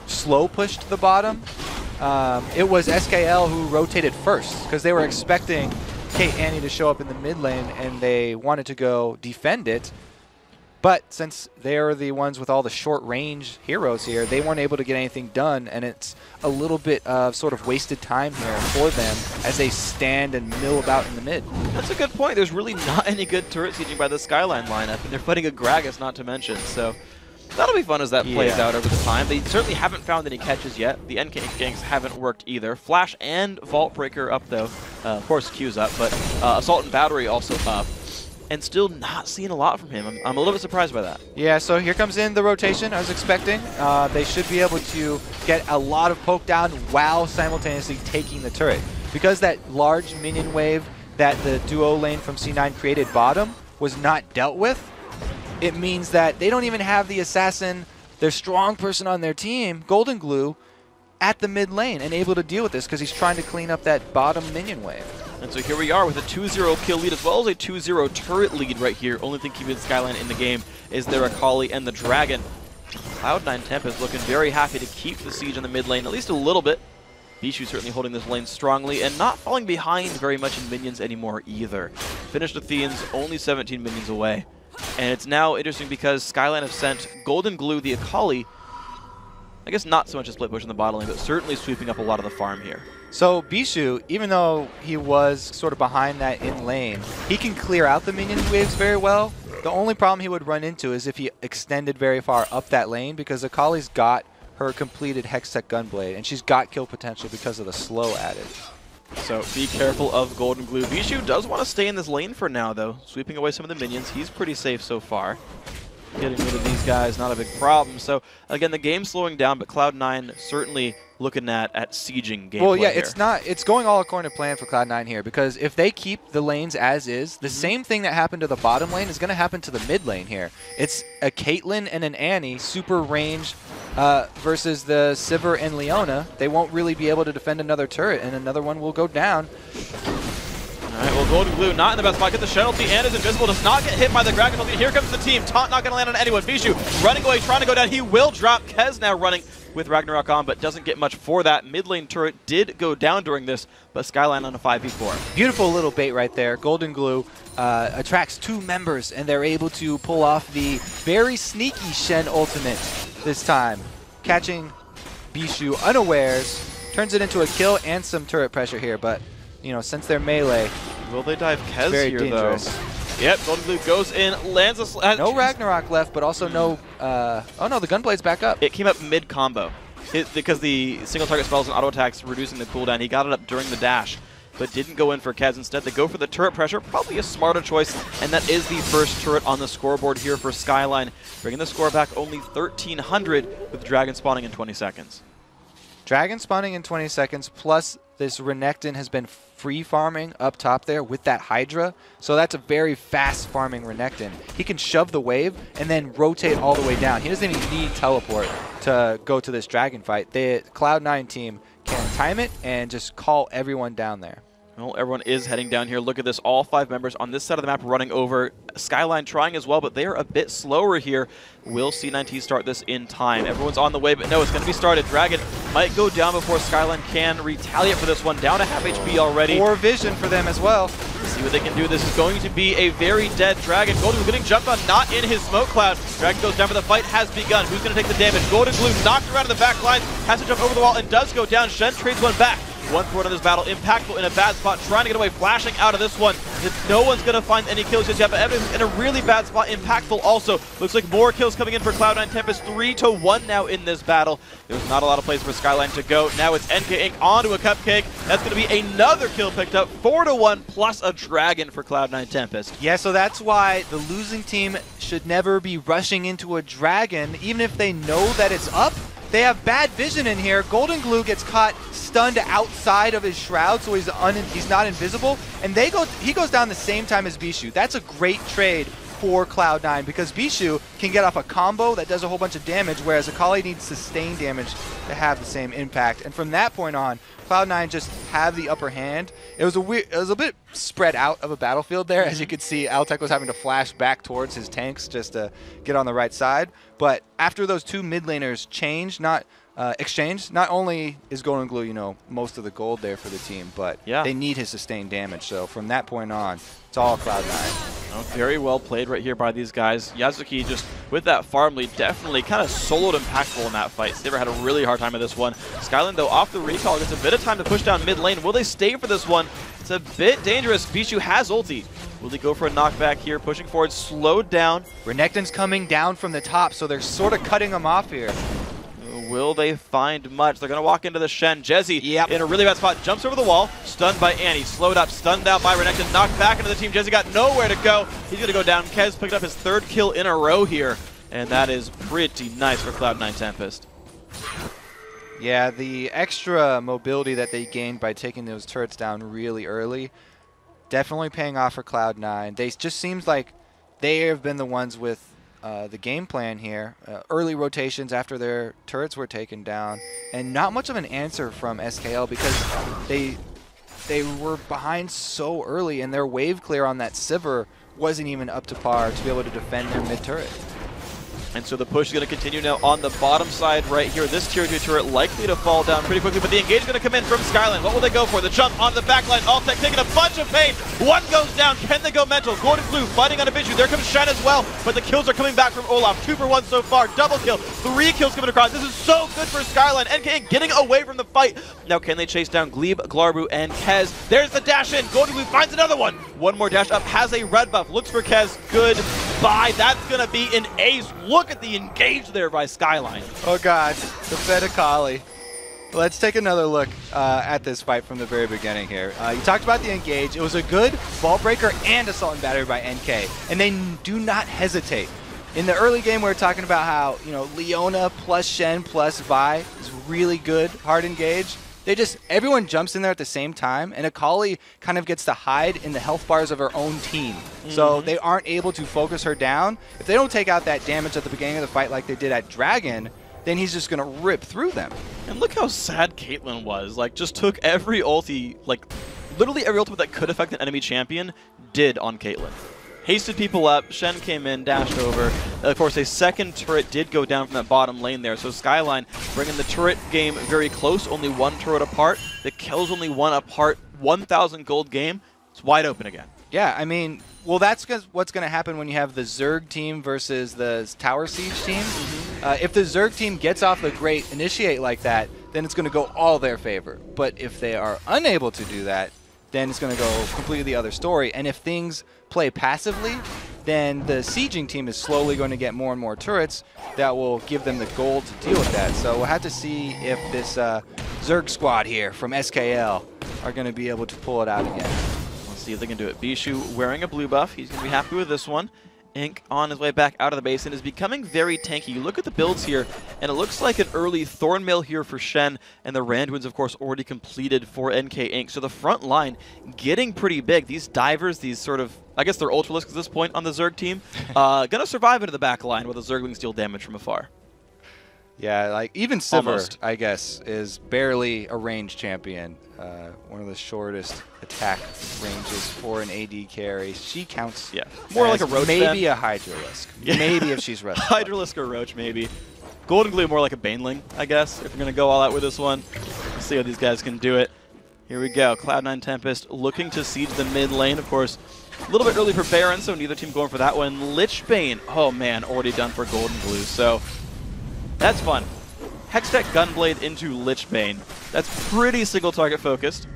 slow pushed the bottom, it was SKL who rotated first because they were expecting Kate Annie to show up in the mid lane and they wanted to go defend it. But since they're the ones with all the short range heroes here, they weren't able to get anything done, and it's a little bit of sort of wasted time here for them as they stand and mill about in the mid. That's a good point. There's really not any good turret sieging by the Skyline lineup, and they're fighting a Gragas not to mention, so that'll be fun as that plays out over the time. They certainly haven't found any catches yet. The NK ganks haven't worked either. Flash and Vault Breaker up though. Of course Q's up, but Assault and Battery also up. And still not seeing a lot from him. I'm a little bit surprised by that. Yeah, so here comes in the rotation I was expecting. They should be able to get a lot of poke down while simultaneously taking the turret. Because that large minion wave that the duo lane from C9 created bottom was not dealt with, it means that they don't even have the assassin, their strong person on their team, Golden Glue, at the mid lane and able to deal with this because he's trying to clean up that bottom minion wave. And so here we are with a 2-0 kill lead as well as a 2-0 turret lead right here. Only thing keeping Skyline in the game is their Akali and the Dragon. Cloud9 Tempest looking very happy to keep the siege on the mid lane, at least a little bit. Bishu certainly holding this lane strongly and not falling behind very much in minions anymore either. Finished the Theans only 17 minions away. And it's now interesting because Skyline have sent Golden Glue the Akali. I guess not so much a split push in the bottom lane, but certainly sweeping up a lot of the farm here. So Bishu, even though he was sort of behind that in lane, he can clear out the minion waves very well. The only problem he would run into is if he extended very far up that lane because Akali's got her completed Hextech Gunblade, and she's got kill potential because of the slow added. So be careful of Golden Glue. Bishu does want to stay in this lane for now, though. Sweeping away some of the minions. He's pretty safe so far. getting rid of these guys, not a big problem. So again, the game's slowing down, but Cloud9 certainly looking at sieging gameplay. Well, yeah, here. it's going all according to plan for Cloud9 here, because if they keep the lanes as is, the same thing that happened to the bottom lane is going to happen to the mid lane here. It's a Caitlyn and an Annie super range versus the Sivir and Leona. They won't really be able to defend another turret, and another one will go down. All right, well, Golden Glue not in the best spot. Get the penalty and is invisible. Does not get hit by the Dragon penalty. Here comes the team. Taunt not going to land on anyone. Bishu running away, trying to go down. He will drop. Kez now running with Ragnarok on, but doesn't get much for that. Mid lane turret did go down during this, but Skyline on a 5v4. Beautiful little bait right there. Golden Glue attracts 2 members, and they're able to pull off the very sneaky Shen ultimate this time. Catching Bishu unawares, turns it into a kill and some turret pressure here, but you know, since they're melee, will they dive Kez very here, dangerous. Though? Yep, Golden Glue goes in, lands a no Ragnarok left, but also no. Oh no, the Gunblade's back up. It came up mid combo because the single target spells and auto attacks reducing the cooldown. He got it up during the dash, but didn't go in for Kez. Instead, they go for the turret pressure. Probably a smarter choice, and that is the first turret on the scoreboard here for Skyline, bringing the score back only 1,300 with Dragon spawning in 20 seconds. Dragon spawning in 20 seconds, plus this Renekton has been free farming up top there with that Hydra. So that's a very fast farming Renekton. He can shove the wave and then rotate all the way down. He doesn't even need teleport to go to this Dragon fight. The Cloud9 team can time it and just call everyone down there. Well, everyone is heading down here. Look at this. All 5 members on this side of the map running over. Skyline trying as well, but they are a bit slower here. Will C9T start this in time? Everyone's on the way, but no, it's going to be started. Dragon might go down before Skyline can retaliate for this one. Down to half HP already. Poor vision for them as well. Let's see what they can do. This is going to be a very dead Dragon. Golden Glue getting jumped on, not in his smoke cloud. Dragon goes down, but the fight has begun. Who's going to take the damage? Golden Glue knocked around in the back line, has to jump over the wall and does go down. Shen trades one back. One throw in this battle, impactful in a bad spot, trying to get away, flashing out of this one. No one's going to find any kills just yet, but everyone's in a really bad spot. Impactful also. Looks like more kills coming in for Cloud9 Tempest. 3-1 now in this battle. There's not a lot of place for Skyline to go. Now it's NK Inc. onto a Cupcake. That's going to be another kill picked up. 4-1 plus a Dragon for Cloud9 Tempest. Yeah, so that's why the losing team should never be rushing into a Dragon, even if they know that it's up. They have bad vision in here. Golden Glue gets caught stunned outside of his shroud, so he's not invisible. And he goes down the same time as Bishu. That's a great trade for Cloud9 because Bishu can get off a combo that does a whole bunch of damage, whereas Akali needs sustained damage to have the same impact. And from that point on, Cloud9 just have the upper hand. It was a bit spread out of a battlefield there. As you could see, Altec was having to flash back towards his tanks just to get on the right side. But after those 2 mid laners exchanged, not only is Golden Glue, you know, most of the gold there for the team, but they need his sustained damage. So from that point on, it's all Cloud9. Oh, very well played right here by these guys. Yazuki just with that farm lead definitely kind of soloed impactful in that fight. Saber had a really hard time with this one. Skyline though off the recall gets a bit of time to push down mid lane. Will they stay for this one? It's a bit dangerous. Bishu has ulti. Will he go for a knockback here? Pushing forward, slowed down. Renekton's coming down from the top, so they're sort of cutting him off here. Will they find much? They're going to walk into the Shen. Jezzy in a really bad spot. Jumps over the wall. Stunned by Annie. Slowed up. Stunned out by Renekton. Knocked back into the team. Jezzy got nowhere to go. He's going to go down. Kez picked up his 3rd kill in a row here. And that is pretty nice for Cloud9 Tempest. Yeah, the extra mobility that they gained by taking those turrets down really early, definitely paying off for Cloud9. They just seems like they have been the ones with the game plan here. Early rotations after their turrets were taken down, and not much of an answer from SKL because they were behind so early, and their wave clear on that Sivir wasn't even up to par to be able to defend their mid turret. And so the push is going to continue now on the bottom side right here. This tier 2 turret likely to fall down pretty quickly, but the engage is going to come in from Skyline. What will they go for? The jump on the back line. Altec taking a bunch of pain. One goes down. Can they go mental? Golden Glue fighting on a Bishu. There comes Shen as well, but the kills are coming back from Olaf. 2 for 1 so far. Double kill. 3 kills coming across. This is so good for Skyline. NK getting away from the fight. Now can they chase down Glebe, Glarbu, and Kez? There's the dash in. Golden Glue finds another one. One more dash up. Has a red buff. Looks for Kez. Goodbye. That's going to be an ace. Look at the engage there by Skyline. Oh god, the Fed Akali. Let's take another look at this fight from the very beginning here. You talked about the engage. It was a good ball breaker and assault and battery by NK, and they do not hesitate. In the early game, we were talking about how, you know, Leona plus Shen plus Vi is really good hard engage. Everyone jumps in there at the same time, and Akali kind of gets to hide in the health bars of her own team. So they aren't able to focus her down. If they don't take out that damage at the beginning of the fight like they did at Dragon, then he's just going to rip through them. And look how sad Caitlyn was. Like, just took every ulti, like, literally every ultimate that could affect an enemy champion did on Caitlyn. Hasted people up, Shen came in, dashed over. Of course, a second turret did go down from that bottom lane there, so Skyline bringing the turret game very close, only one turret apart. The kills only one apart, 1,000 gold game. It's wide open again. Yeah, I mean, well, that's what's going to happen when you have the Zerg team versus the Tower Siege team. If the Zerg team gets off the great initiate like that, then it's going to go all their favor. But if they are unable to do that, then it's going to go completely the other story. And if things play passively, then the sieging team is slowly going to get more and more turrets that will give them the gold to deal with that. So we'll have to see if this Zerg squad here from SKL are going to be able to pull it out again. Let's see if they can do it. Bishu wearing a blue buff. He's going to be happy with this one. Ink on his way back out of the base and is becoming very tanky. You look at the builds here, and it looks like an early Thornmail here for Shen, and the Randuin's, of course, already completed for NK Ink. So the front line getting pretty big. These divers, these sort of, I guess they're Ultralisks at this point on the Zerg team, gonna survive into the back line with the Zerglings deal damage from afar. Yeah, like even Sivir, I guess, is barely a ranged champion. One of the shortest attack ranges for an AD carry. She counts more like a Roach maybe a Hydralisk. Yeah. Maybe if she's Restless. Hydralisk or Roach, maybe. Golden Glue more like a Baneling, I guess, if we're going to go all out with this one. Let's see how these guys can do it. Here we go. Cloud9 Tempest looking to siege the mid lane, of course. A little bit early for Baron, so neither team going for that one. Lichbane, oh man, already done for Golden Glue, so that's fun. Hextech Gunblade into Lichbane. That's pretty single target focused.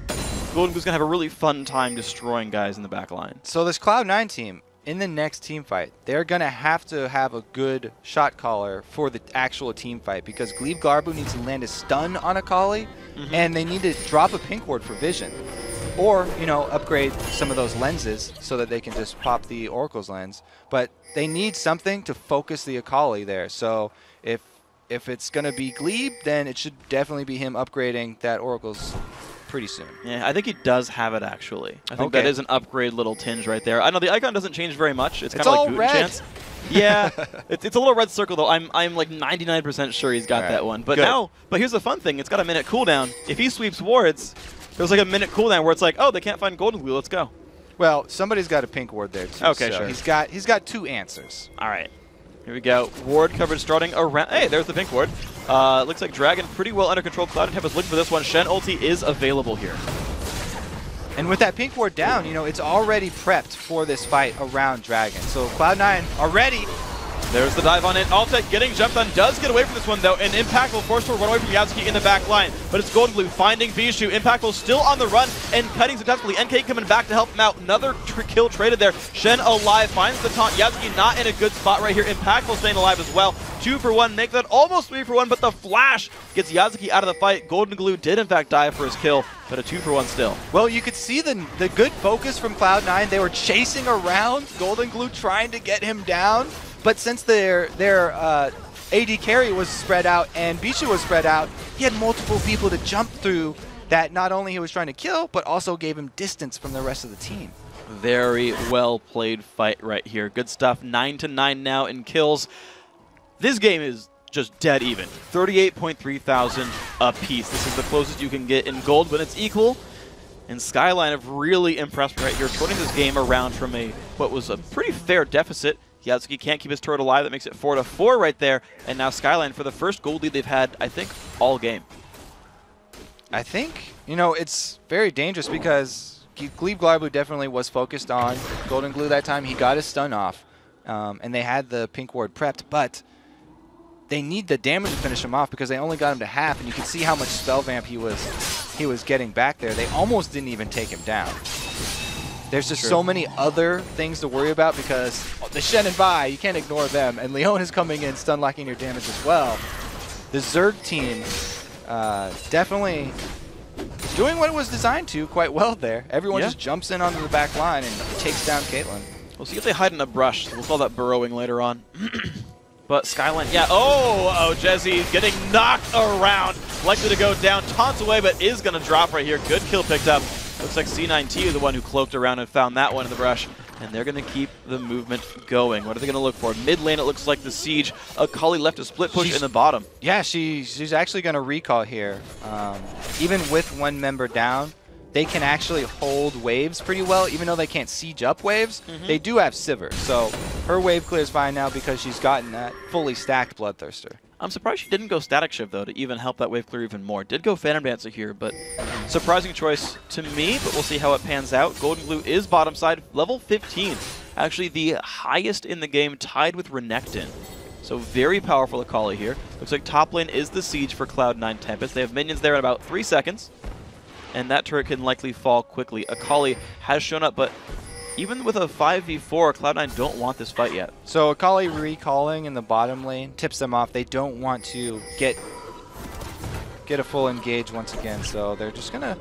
Golden Glue's gonna have a really fun time destroying guys in the back line. So this Cloud9 team, in the next team fight, they're gonna have to have a good shot caller for the actual team fight because Glebe Garbu needs to land a stun on Akali, and they need to drop a pink ward for vision. Or, you know, upgrade some of those lenses so that they can just pop the Oracle's lens. But they need something to focus the Akali there. So if it's going to be Glebe, then it should definitely be him upgrading that Oracle's pretty soon. Yeah, I think he does have it, actually. I think that is an upgrade little tinge right there. I know the icon doesn't change very much. It's kind of like Boot Chance. Yeah, it's a little red circle, though. I'm like 99% sure he's got that one. But but here's the fun thing. It's got a minute cooldown. If he sweeps wards, there's like a minute cooldown where it's like, oh, they can't find Golden Glue. Let's go. Well, somebody's got a pink ward there, too. Okay, so sure. He's got two answers. All right. Here we go. Ward coverage starting around. Hey, there's the pink ward. Looks like Dragon pretty well under control. Cloud9 Tempest looking for this one. Shen ulti is available here. And with that pink ward down, you know, it's already prepped for this fight around Dragon. So Cloud9 already. There's the dive on it. Altec getting jumped on. Does get away from this one, though. And Impact will force her to run away from Yatsuki in the back line. But it's Golden Glue finding Bishu. Impactful still on the run and cutting successfully. NK coming back to help him out. Another kill traded there. Shen alive. Finds the taunt. Yatsuki not in a good spot right here. Impactful staying alive as well. 2 for 1. Make that almost 3 for 1. But the flash gets Yatsuki out of the fight. Golden Glue did, in fact, die for his kill. But a 2 for 1 still. Well, you could see the good focus from Cloud9. They were chasing around Golden Glue trying to get him down. But since their AD carry was spread out and Bishu was spread out, he had multiple people to jump through that not only he was trying to kill, but also gave him distance from the rest of the team. Very well played fight right here. Good stuff. 9-9 now in kills. This game is just dead even. 38.3 thousand apiece. This is the closest you can get in gold when it's equal. And Skyline have really impressed me right here, turning this game around from what was a pretty fair deficit. Yatsuki can't keep his turret alive. That makes it 4-4 right there. And now Skyline for the first gold lead they've had, I think, all game. I think, you know, it's very dangerous because Glebe Garbu definitely was focused on Golden Glue that time. He got his stun off, and they had the pink ward prepped, but they need the damage to finish him off because they only got him to half, and you can see how much spell vamp he was getting back there. They almost didn't even take him down. There's just so many other things to worry about because the Shen and Vi, you can't ignore them, and Leon is coming in, stun locking your damage as well. The Zerg team definitely doing what it was designed to quite well there. Everyone just jumps in onto the back line and takes down Caitlyn. We'll see if they hide in a brush. We'll call that burrowing later on. But Skyline, yeah. Oh, Jesse getting knocked around. Likely to go down. Taunts away, but is going to drop right here. Good kill picked up. Looks like C9T is the one who cloaked around and found that one in the brush. And they're going to keep the movement going. What are they going to look for? Mid lane, it looks like the Siege. Akali left a split push in the bottom. Yeah, she's actually going to recall here. Even with one member down, they can actually hold waves pretty well. Even though they can't siege up waves, they do have Sivir. So her wave clears fine now because she's gotten that fully stacked Bloodthirster. I'm surprised she didn't go Static Shiv, though, to even help that wave clear even more. Did go Phantom Dancer here, but surprising choice to me, but we'll see how it pans out. Golden Glue is bottom side, level 15. Actually, the highest in the game, tied with Renekton. So very powerful Akali here. Looks like top lane is the Siege for Cloud9 Tempest. They have minions there in about 3 seconds, and that turret can likely fall quickly. Akali has shown up, but even with a 5v4, Cloud9 don't want this fight yet. So Akali recalling in the bottom lane tips them off. They don't want to get a full engage once again, so they're just gonna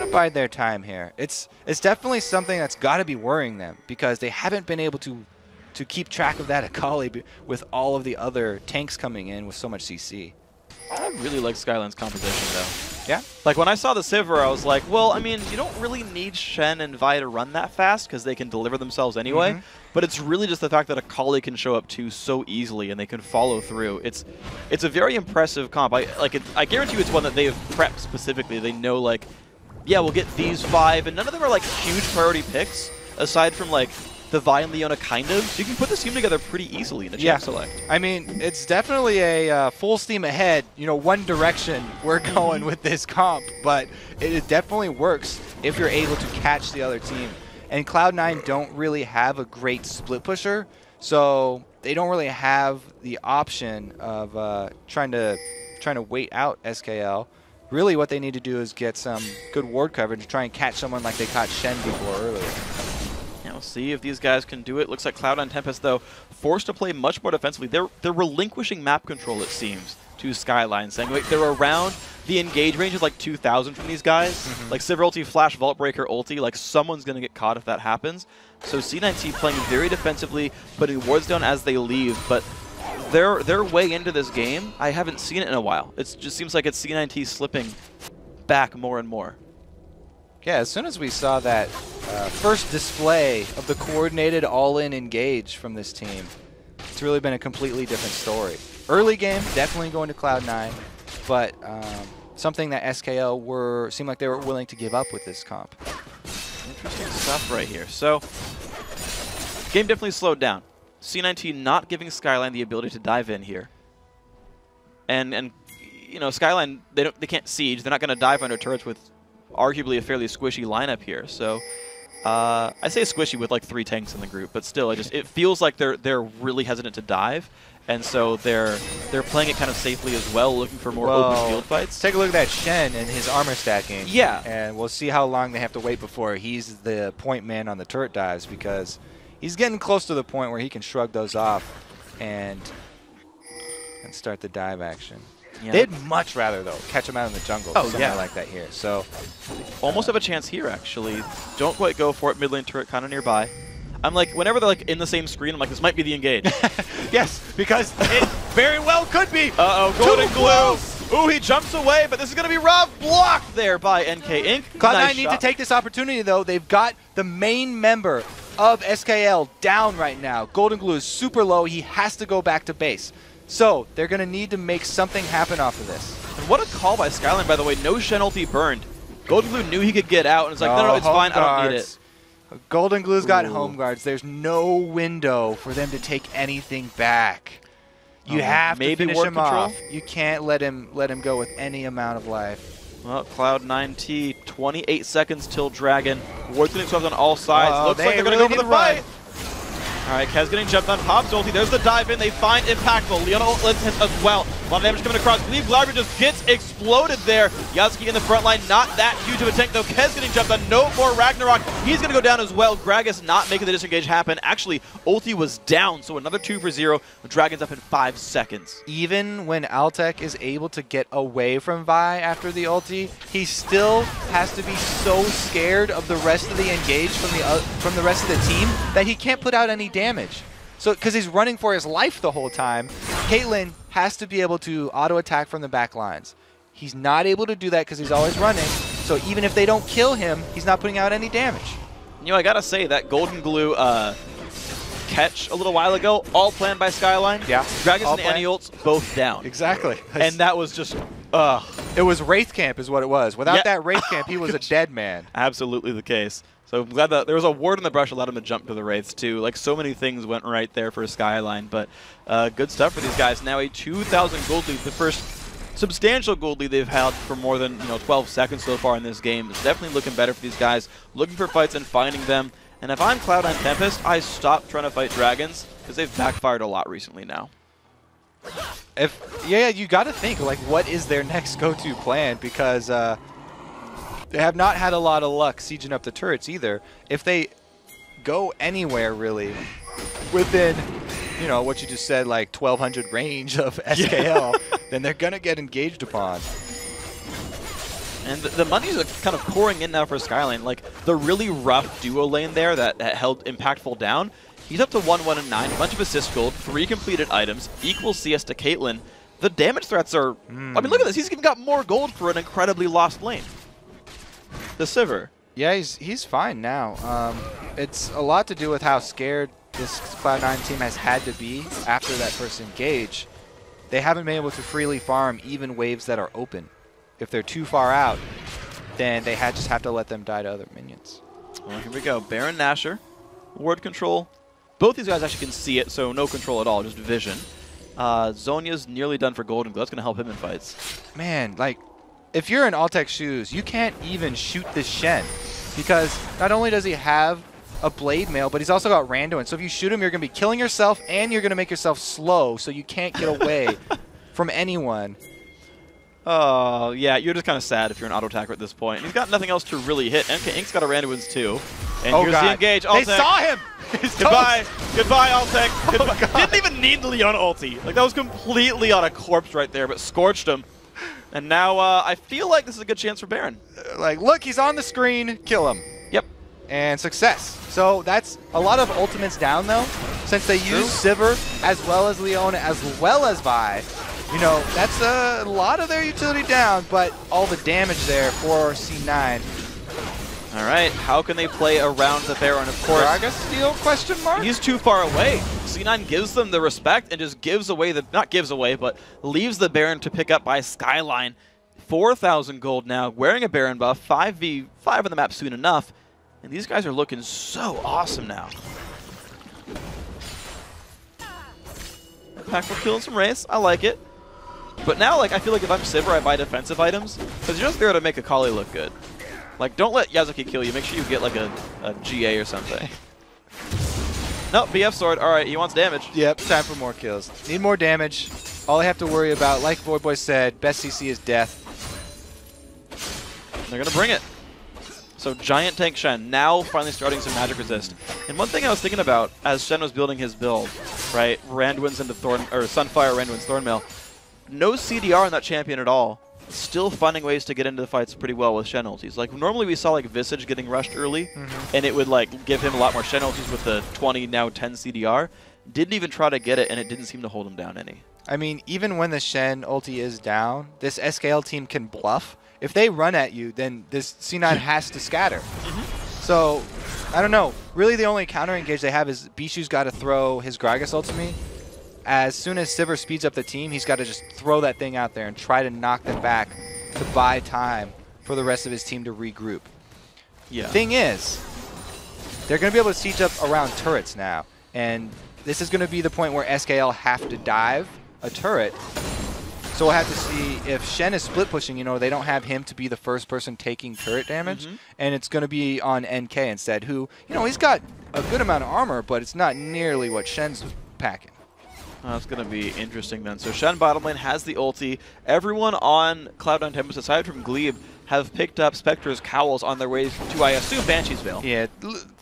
bide their time here. It's definitely something that's got to be worrying them because they haven't been able to keep track of that Akali with all of the other tanks coming in with so much CC. I really like Skyline's composition, though. Yeah? Like, when I saw the Sivir, I was like, well, I mean, you don't really need Shen and Vi to run that fast because they can deliver themselves anyway. But it's really just the fact that Akali can show up too so easily and they can follow through. It's a very impressive comp. I guarantee you it's one that they have prepped specifically. They know, like, yeah, we'll get these 5, and none of them are, like, huge priority picks, aside from, like, the Vi and Leona kind of. So you can put this team together pretty easily in a champ select. I mean, it's definitely a full steam ahead, one direction we're going with this comp, but it definitely works if you're able to catch the other team. And Cloud9 don't really have a great split pusher, so they don't really have the option of trying to wait out SKL. Really what they need to do is get some good ward coverage to try and catch someone like they caught Shen before earlier. We'll see if these guys can do it. Looks like Cloud9 Tempest, though, forced to play much more defensively. They're relinquishing map control, it seems, to Skyline, saying, wait, they're around the engage range is like 2,000 from these guys. Like Sivir ulti, Flash, Vault Breaker ulti, like someone's going to get caught if that happens. So C9T playing very defensively, putting wards down as they leave, but their way into this game, I haven't seen it in a while. It just seems like it's C9T slipping back more and more. Yeah, as soon as we saw that first display of the coordinated all-in engage from this team, it's really been a completely different story. Early game, definitely going to Cloud9, but something that SKL seemed like they were willing to give up with this comp. Interesting stuff right here. So, game definitely slowed down. C9T not giving Skyline the ability to dive in here. And Skyline, they can't siege. They're not going to dive under turrets with arguably a fairly squishy lineup here. So I say squishy with like 3 tanks in the group, but still, it feels like they're really hesitant to dive, and so they're playing it kind of safely as well, looking for more open field fights. Take a look at that Shen and his armor stacking. Yeah, and we'll see how long they have to wait before he's the point man on the turret dives, because he's getting close to the point where he can shrug those off and start the dive action. Yeah. They'd much rather, though, catch him out in the jungle somewhere like that here. So almost have a chance here, actually. Don't quite go for it. Mid lane turret kind of nearby. I'm like, whenever they're like in the same screen, I'm like, this might be the engage. Yes, because it very well could be. Uh-oh, Golden Glue. Ooh, he jumps away, but this is going to be rough. Blocked there by NK Inc. Cloud9 need to take this opportunity, though. They've got the main member of SKL down right now. Golden Glue is super low. He has to go back to base. So they're going to need to make something happen off of this. And what a call by Skyline, by the way. No Shen ulti burned. Golden Glue knew he could get out, and it's like, no, it's fine. I don't need it. Golden Glue's got home guards. There's no window for them to take anything back. You have to finish him off. You can't let him go with any amount of life. Well, Cloud9T, 28 seconds till Dragon. Ward's getting swept on all sides. Looks like they're going to go for the fight. All right, Kez getting jumped on. Hobbs ulti. There's the dive in. They find Impactful. Leona hits as well. lot of damage coming across. I believe Glaber just gets exploded there. Yasuki in the front line, not that huge of a tank though. Kez getting jumped on. No more Ragnarok. He's going to go down as well. Gragas not making the disengage happen. Actually, ulti was down, so another 2 for 0. Dragon's up in 5 seconds. Even when Altec is able to get away from Vi after the ulti, he still has to be so scared of the rest of the engage from the rest of the team that he can't put out any damage. So, because he's running for his life the whole time, Caitlyn has to be able to auto-attack from the back lines. He's not able to do that because he's always running, so even if they don't kill him, he's not putting out any damage. You know, I gotta say, that Golden Glue catch a little while ago, all planned by Skyline. Yeah. Dragons and Anti-ults both down. Exactly. And that was just, It was Wraith Camp is what it was. Without that Wraith Camp, he was a dead man. Absolutely the case. So I'm glad that there was a ward in the brush allowed him to jump to the Wraiths too. Like, so many things went right there for Skyline, but good stuff for these guys. Now a 2,000 gold lead, the first substantial gold lead they've had for more than 12 seconds so far in this game. It's definitely looking better for these guys, looking for fights and finding them. And if I'm Cloud9 Tempest, I stop trying to fight dragons because they've backfired a lot recently now. Yeah, you got to think, like, what is their next go-to plan? Because they have not had a lot of luck sieging up the turrets either. If they go anywhere, really, within, what you just said, like 1,200 range of SKL, then they're going to get engaged upon. And the money's kind of pouring in now for Skyline. Like, the really rough duo lane there that held Impactful down, he's up to 1-1 and 9, a bunch of assist gold, 3 completed items, equal CS to Caitlyn. The damage threats are... I mean, look at this. He's even got more gold for an incredibly lost lane. The Sivir. Yeah, he's fine now. It's a lot to do with how scared this Cloud9 team has had to be after that first engage. They haven't been able to freely farm even waves that are open. If they're too far out, then they just have to let them die to other minions. Well, here we go. Baron Nashor, ward control. Both these guys actually can see it, so no control at all, just vision. Zhonya's nearly done for Golden Glue. That's going to help him in fights. Man, like, if you're in Altec shoes, you can't even shoot this Shen. Because not only does he have a blade mail, but he's also got Randuin. So if you shoot him, you're going to be killing yourself, and you're going to make yourself slow, so you can't get away from anyone. Oh, yeah, you're just kind of sad if you're an auto attacker at this point. And he's got nothing else to really hit. MK Ink's got a Randuin's too. And here's the engage. Altec. They saw him! Goodbye. Goodbye, Altec. Oh, didn't even need the Leona ulti. Like, that was completely on a corpse right there, but scorched him. And now I feel like this is a good chance for Baron. Like, look, he's on the screen. Kill him. Yep. And success. So that's a lot of ultimates down, though. Since they use Sivir as well as Leona as well as Vi. That's a lot of their utility down, but all the damage there for C9. All right, how can they play around the Baron? Of course, Gragas steal, question mark? He's too far away. C9 gives them the respect and just gives away not gives away, but leaves the Baron to pick up by Skyline. 4,000 gold now, wearing a Baron buff, 5v5 on the map soon enough, and these guys are looking so awesome now. Impactful killing some Wraiths, I like it. But now, like, I feel like if I'm Sivir, I buy defensive items, because you're just there to make Akali look good. Like, don't let Yasuki kill you. Make sure you get, like, a GA or something. No, BF sword. All right, he wants damage. Yep, time for more kills. Need more damage. All I have to worry about, like Boy said, best CC is death. They're going to bring it. So Giant Tank Shen now finally starting some magic resist. And one thing I was thinking about as Shen was building his build, right, Randuin's into Sunfire, Randuin's Thornmail, no CDR on that champion at all. Still finding ways to get into the fights pretty well with Shen ultis. Like, normally we saw, like, Visage getting rushed early, and it would, like, give him a lot more Shen ultis with the 20, now 10 CDR. Didn't even try to get it, and it didn't seem to hold him down any. I mean, even when the Shen ulti is down, this SKL team can bluff. If they run at you, then this C9 has to scatter. So, I don't know. Really, the only counter engage they have is Bishu's got to throw his Gragas ultimate. As soon as Sivir speeds up the team, he's got to just throw that thing out there and try to knock them back to buy time for the rest of his team to regroup. Yeah. Thing is, they're going to be able to siege up around turrets now. And this is going to be the point where SKL have to dive a turret. So we'll have to see if Shen is split pushing, they don't have him to be the first person taking turret damage. And it's going to be on NK instead, who, he's got a good amount of armor, but it's not nearly what Shen's packing. That's going to be interesting then. So Shen bottom lane has the ulti. Everyone on Cloud9 Tempest, aside from Glebe, have picked up Spectre's cowls on their way to, I assume, Banshee's Veil. Yeah,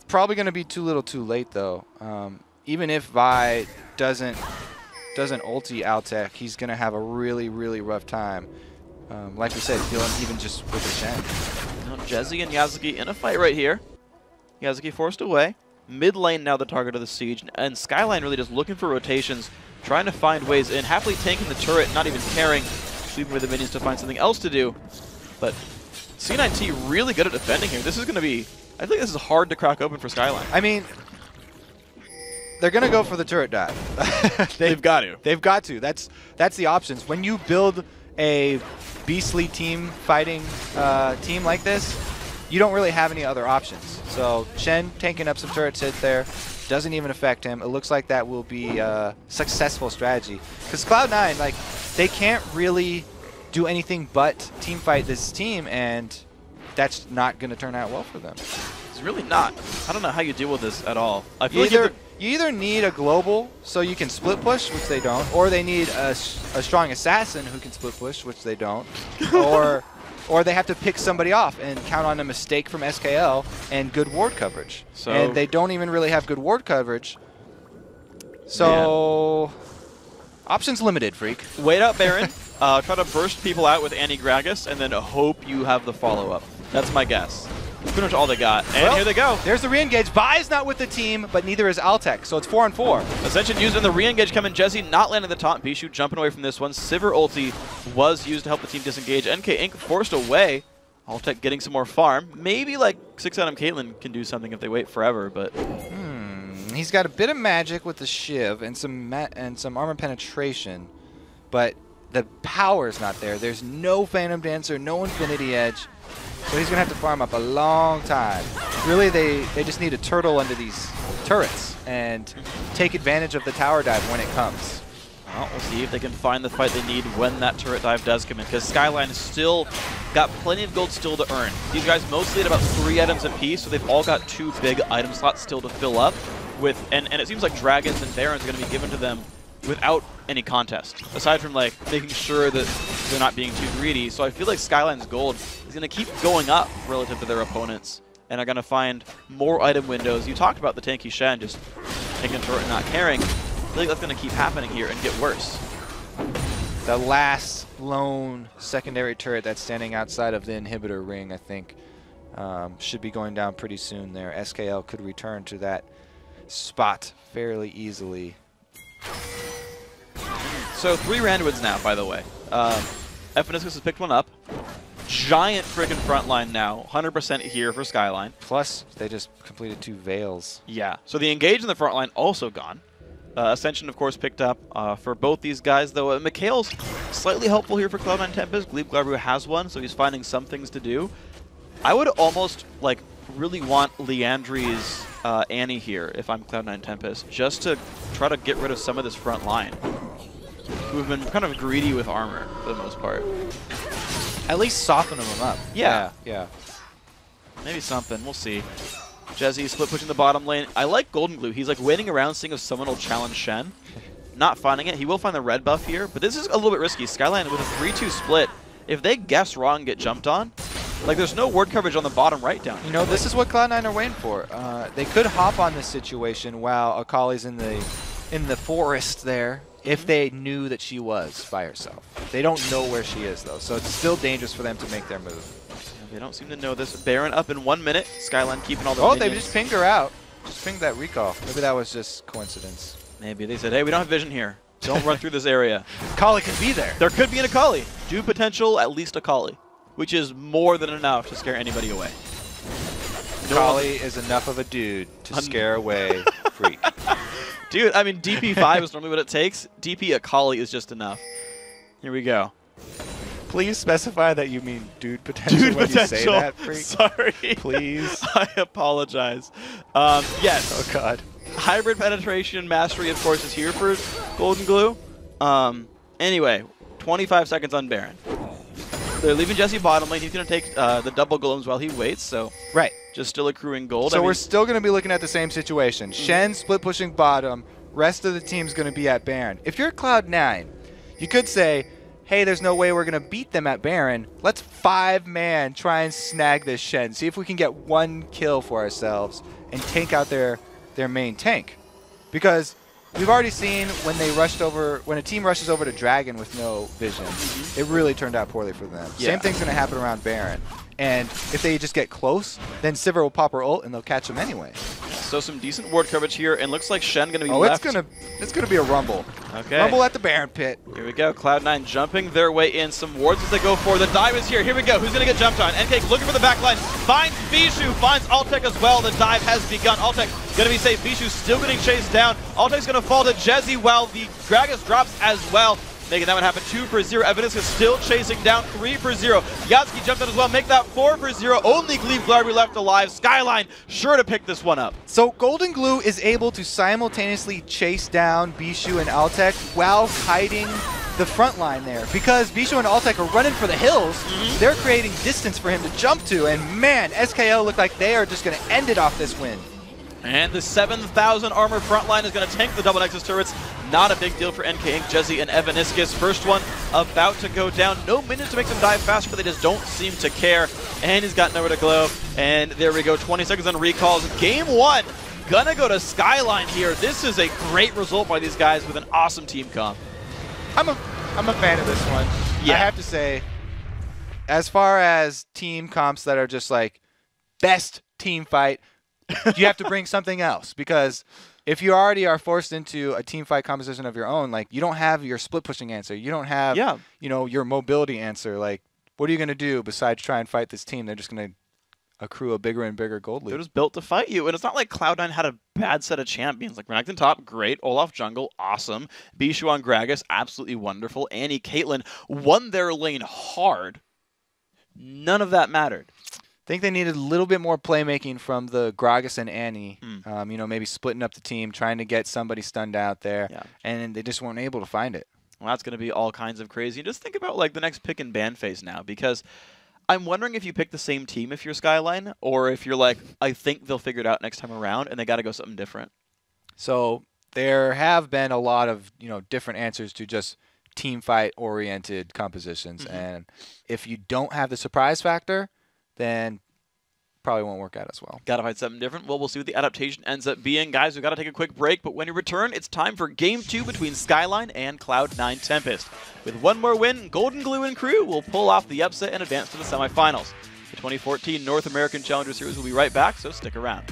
probably going to be too little too late, though. Even if Vi doesn't ulti Altec, he's going to have a really, really rough time. Like we said, dealing even just with the Shen. Now Jezzy and Yazuki in a fight right here. Yazuki forced away. Mid lane now the target of the siege, and Skyline really just looking for rotations, trying to find ways in, happily tanking the turret, not even caring, sweeping with the minions to find something else to do. But C9T really good at defending here. This is going to be, I think this is hard to crack open for Skyline. I mean, they're going to go for the turret dive. They've got to. They've got to. That's the options. When you build a beastly team fighting team like this, you don't really have any other options. So Shen tanking up some turrets hit there, doesn't even affect him. It looks like that will be a successful strategy. Because Cloud9, like, they can't really do anything but team fight this team, and that's not going to turn out well for them. It's really not. I don't know how you deal with this at all. I feel you like either need a global so you can split push, which they don't, or they need a strong assassin who can split push, which they don't, or they have to pick somebody off and count on a mistake from SKL and good ward coverage. So and they don't even really have good ward coverage. So options limited, Freak. Wait up, Baron. Try to burst people out with Anti-Gragas, and then hope you have the follow-up. That's my guess. Pretty much all they got. And well, here they go. There's the re-engage. Vi's not with the team, but neither is Altec, so it's 4-on-4. Ascension used in the re-engage coming. Jezzy not landing the taunt. Bishu jumping away from this one. Sivir ulti was used to help the team disengage. NK Inc. forced away. Altec getting some more farm. Maybe like 6 Adam Caitlyn can do something if they wait forever, but... He's got a bit of magic with the Shiv and some armor penetration, but the power's not there. There's no Phantom Dancer, no Infinity Edge. So he's going to have to farm up a long time. Really, they just need a turtle under these turrets and take advantage of the tower dive when it comes. Well, we'll see if they can find the fight they need when that turret dive does come in, because Skyline has still got plenty of gold still to earn. These guys mostly at about 3 items apiece, so they've all got 2 big item slots still to fill up with, and it seems like Dragons and Barons are going to be given to them without any contest, aside from like making sure that they're not being too greedy. So I feel like Skyline's gold is going to keep going up relative to their opponents, and are going to find more item windows. You talked about the tanky Shen just taking a turret and not caring. I feel like that's going to keep happening here and get worse. The last lone secondary turret that's standing outside of the inhibitor ring, I think, should be going down pretty soon there. SKL could return to that spot fairly easily. So 3 Randwoods now, by the way. Epheniscus has picked one up. Giant freaking front line now. 100% here for Skyline. Plus, they just completed 2 Veils. Yeah. So the engage in the front line also gone. Ascension, of course, picked up for both these guys, though. Mikhail's slightly helpful here for Cloud9 Tempest. Glebe Glaru has one, so he's finding some things to do. I would almost, like, really want Leandri's Annie here if I'm Cloud9 Tempest, just to try to get rid of some of this front line, who've been kind of greedy with armor for the most part. At least soften them up. Yeah. Yeah. Maybe something. We'll see. Jezzy split pushing the bottom lane. I like Golden Glue. He's like waiting around seeing if someone will challenge Shen. Not finding it. He will find the red buff here, but this is a little bit risky. Skyline with a 3-2 split. If they guess wrong and get jumped on, like there's no ward coverage on the bottom right down here. You know, this is what Cloud9 are waiting for. They could hop on this situation while Akali's in the forest there, if they knew that she was by herself. They don't know where she is, though, so it's still dangerous for them to make their move. They don't seem to know this. Baron up in 1 minute. Skyline keeping all the Oh, minions. they just pinged her out. Just pinged that recall. Maybe that was just coincidence. Maybe. They said, hey, we don't have vision here. Don't run through this area. Akali could be there. There could be an Akali. Dude potential, at least Akali, which is more than enough to scare anybody away. Akali is enough of a dude to scare away Freak. Dude, I mean, DP5 is normally what it takes. DP Akali is just enough. Here we go. Please specify that you mean dude potential when you say that, Freak. Sorry. Please. I apologize. Yes. Oh, God. Hybrid penetration mastery, of course, is here for Golden Glue. Anyway, 25 seconds on Baron. They're leaving Jezzy bottom lane. He's going to take the double golems while he waits, so right. Just still accruing gold. So we're still going to be looking at the same situation. Shen split pushing bottom, Rest of the team's going to be at Baron. If you're Cloud9, you could say, hey, there's no way we're going to beat them at Baron. Let's 5-man try and snag this Shen. See if we can get 1 kill for ourselves and tank out their main tank. Because we've already seen when a team rushes over to Dragon with no vision, it really turned out poorly for them. Yeah. Same thing's going to happen around Baron. And if they just get close, then Sivir will pop her ult and they'll catch them anyway. So some decent ward coverage here, and looks like Shen gonna be left. It's gonna be a rumble. Okay. Rumble at the Baron pit. Here we go. Cloud9 jumping their way in. Some wards as they go for the dive is here. Here we go. Who's gonna get jumped on? NK looking for the back line. Finds Bishu. Finds Altec as well. The dive has begun. Altec gonna be safe. Bishu still getting chased down. Altec's gonna fall to Jezzy while the Gragas drops as well. Making that one happen. 2-0. Evidence is still chasing down. 3-0. Yatsuki jumped out as well. Make that 4-0. Only Glebe Glarby left alive. Skyline sure to pick this one up. So Golden Glue is able to simultaneously chase down Bishu and Altec while hiding the front line there. Because Bishu and Altec are running for the hills, they're creating distance for him to jump to. And man, SKL look like they are just going to end it off this win. And the 7,000 armor front line is going to tank the double Nexus turrets. Not a big deal for NK Inc., Jezzy, and Evaniscus. First one about to go down. No minutes to make them dive faster, but they just don't seem to care. And he's got nowhere to go. And there we go, 20 seconds on recalls. Game 1, gonna go to Skyline here. This is a great result by these guys with an awesome team comp. I'm a fan of this one. Yeah. I have to say, as far as team comps that are just like best team fight, you have to bring something else, because if you already are forced into a team fight composition of your own, like you don't have your split pushing answer, you don't have your mobility answer. Like, what are you going to do besides try and fight this team? They're just going to accrue a bigger and bigger gold lead. They're just built to fight you, and it's not like Cloud9 had a bad set of champions. Like Renekton top, great. Olaf jungle, awesome. Bishu on Gragas, absolutely wonderful. Annie, Caitlyn won their lane hard. None of that mattered. I think they needed a little bit more playmaking from the Gragas and Annie. Maybe splitting up the team, trying to get somebody stunned out there, and they just weren't able to find it. Well, that's going to be all kinds of crazy. And just think about like the next pick and ban phase now, because I'm wondering if you pick the same team if you're Skyline, or if you're like, I think they'll figure it out next time around, and they got to go something different. So there have been a lot of different answers to just team fight oriented compositions, and if you don't have the surprise factor, then probably won't work out as well. Gotta find something different. Well, we'll see what the adaptation ends up being. Guys, we've got to take a quick break, but when we return, it's time for Game 2 between Skyline and Cloud9 Tempest. With one more win, Golden Glue and crew will pull off the upset and advance to the semifinals. The 2014 North American Challenger Series will be right back, so stick around.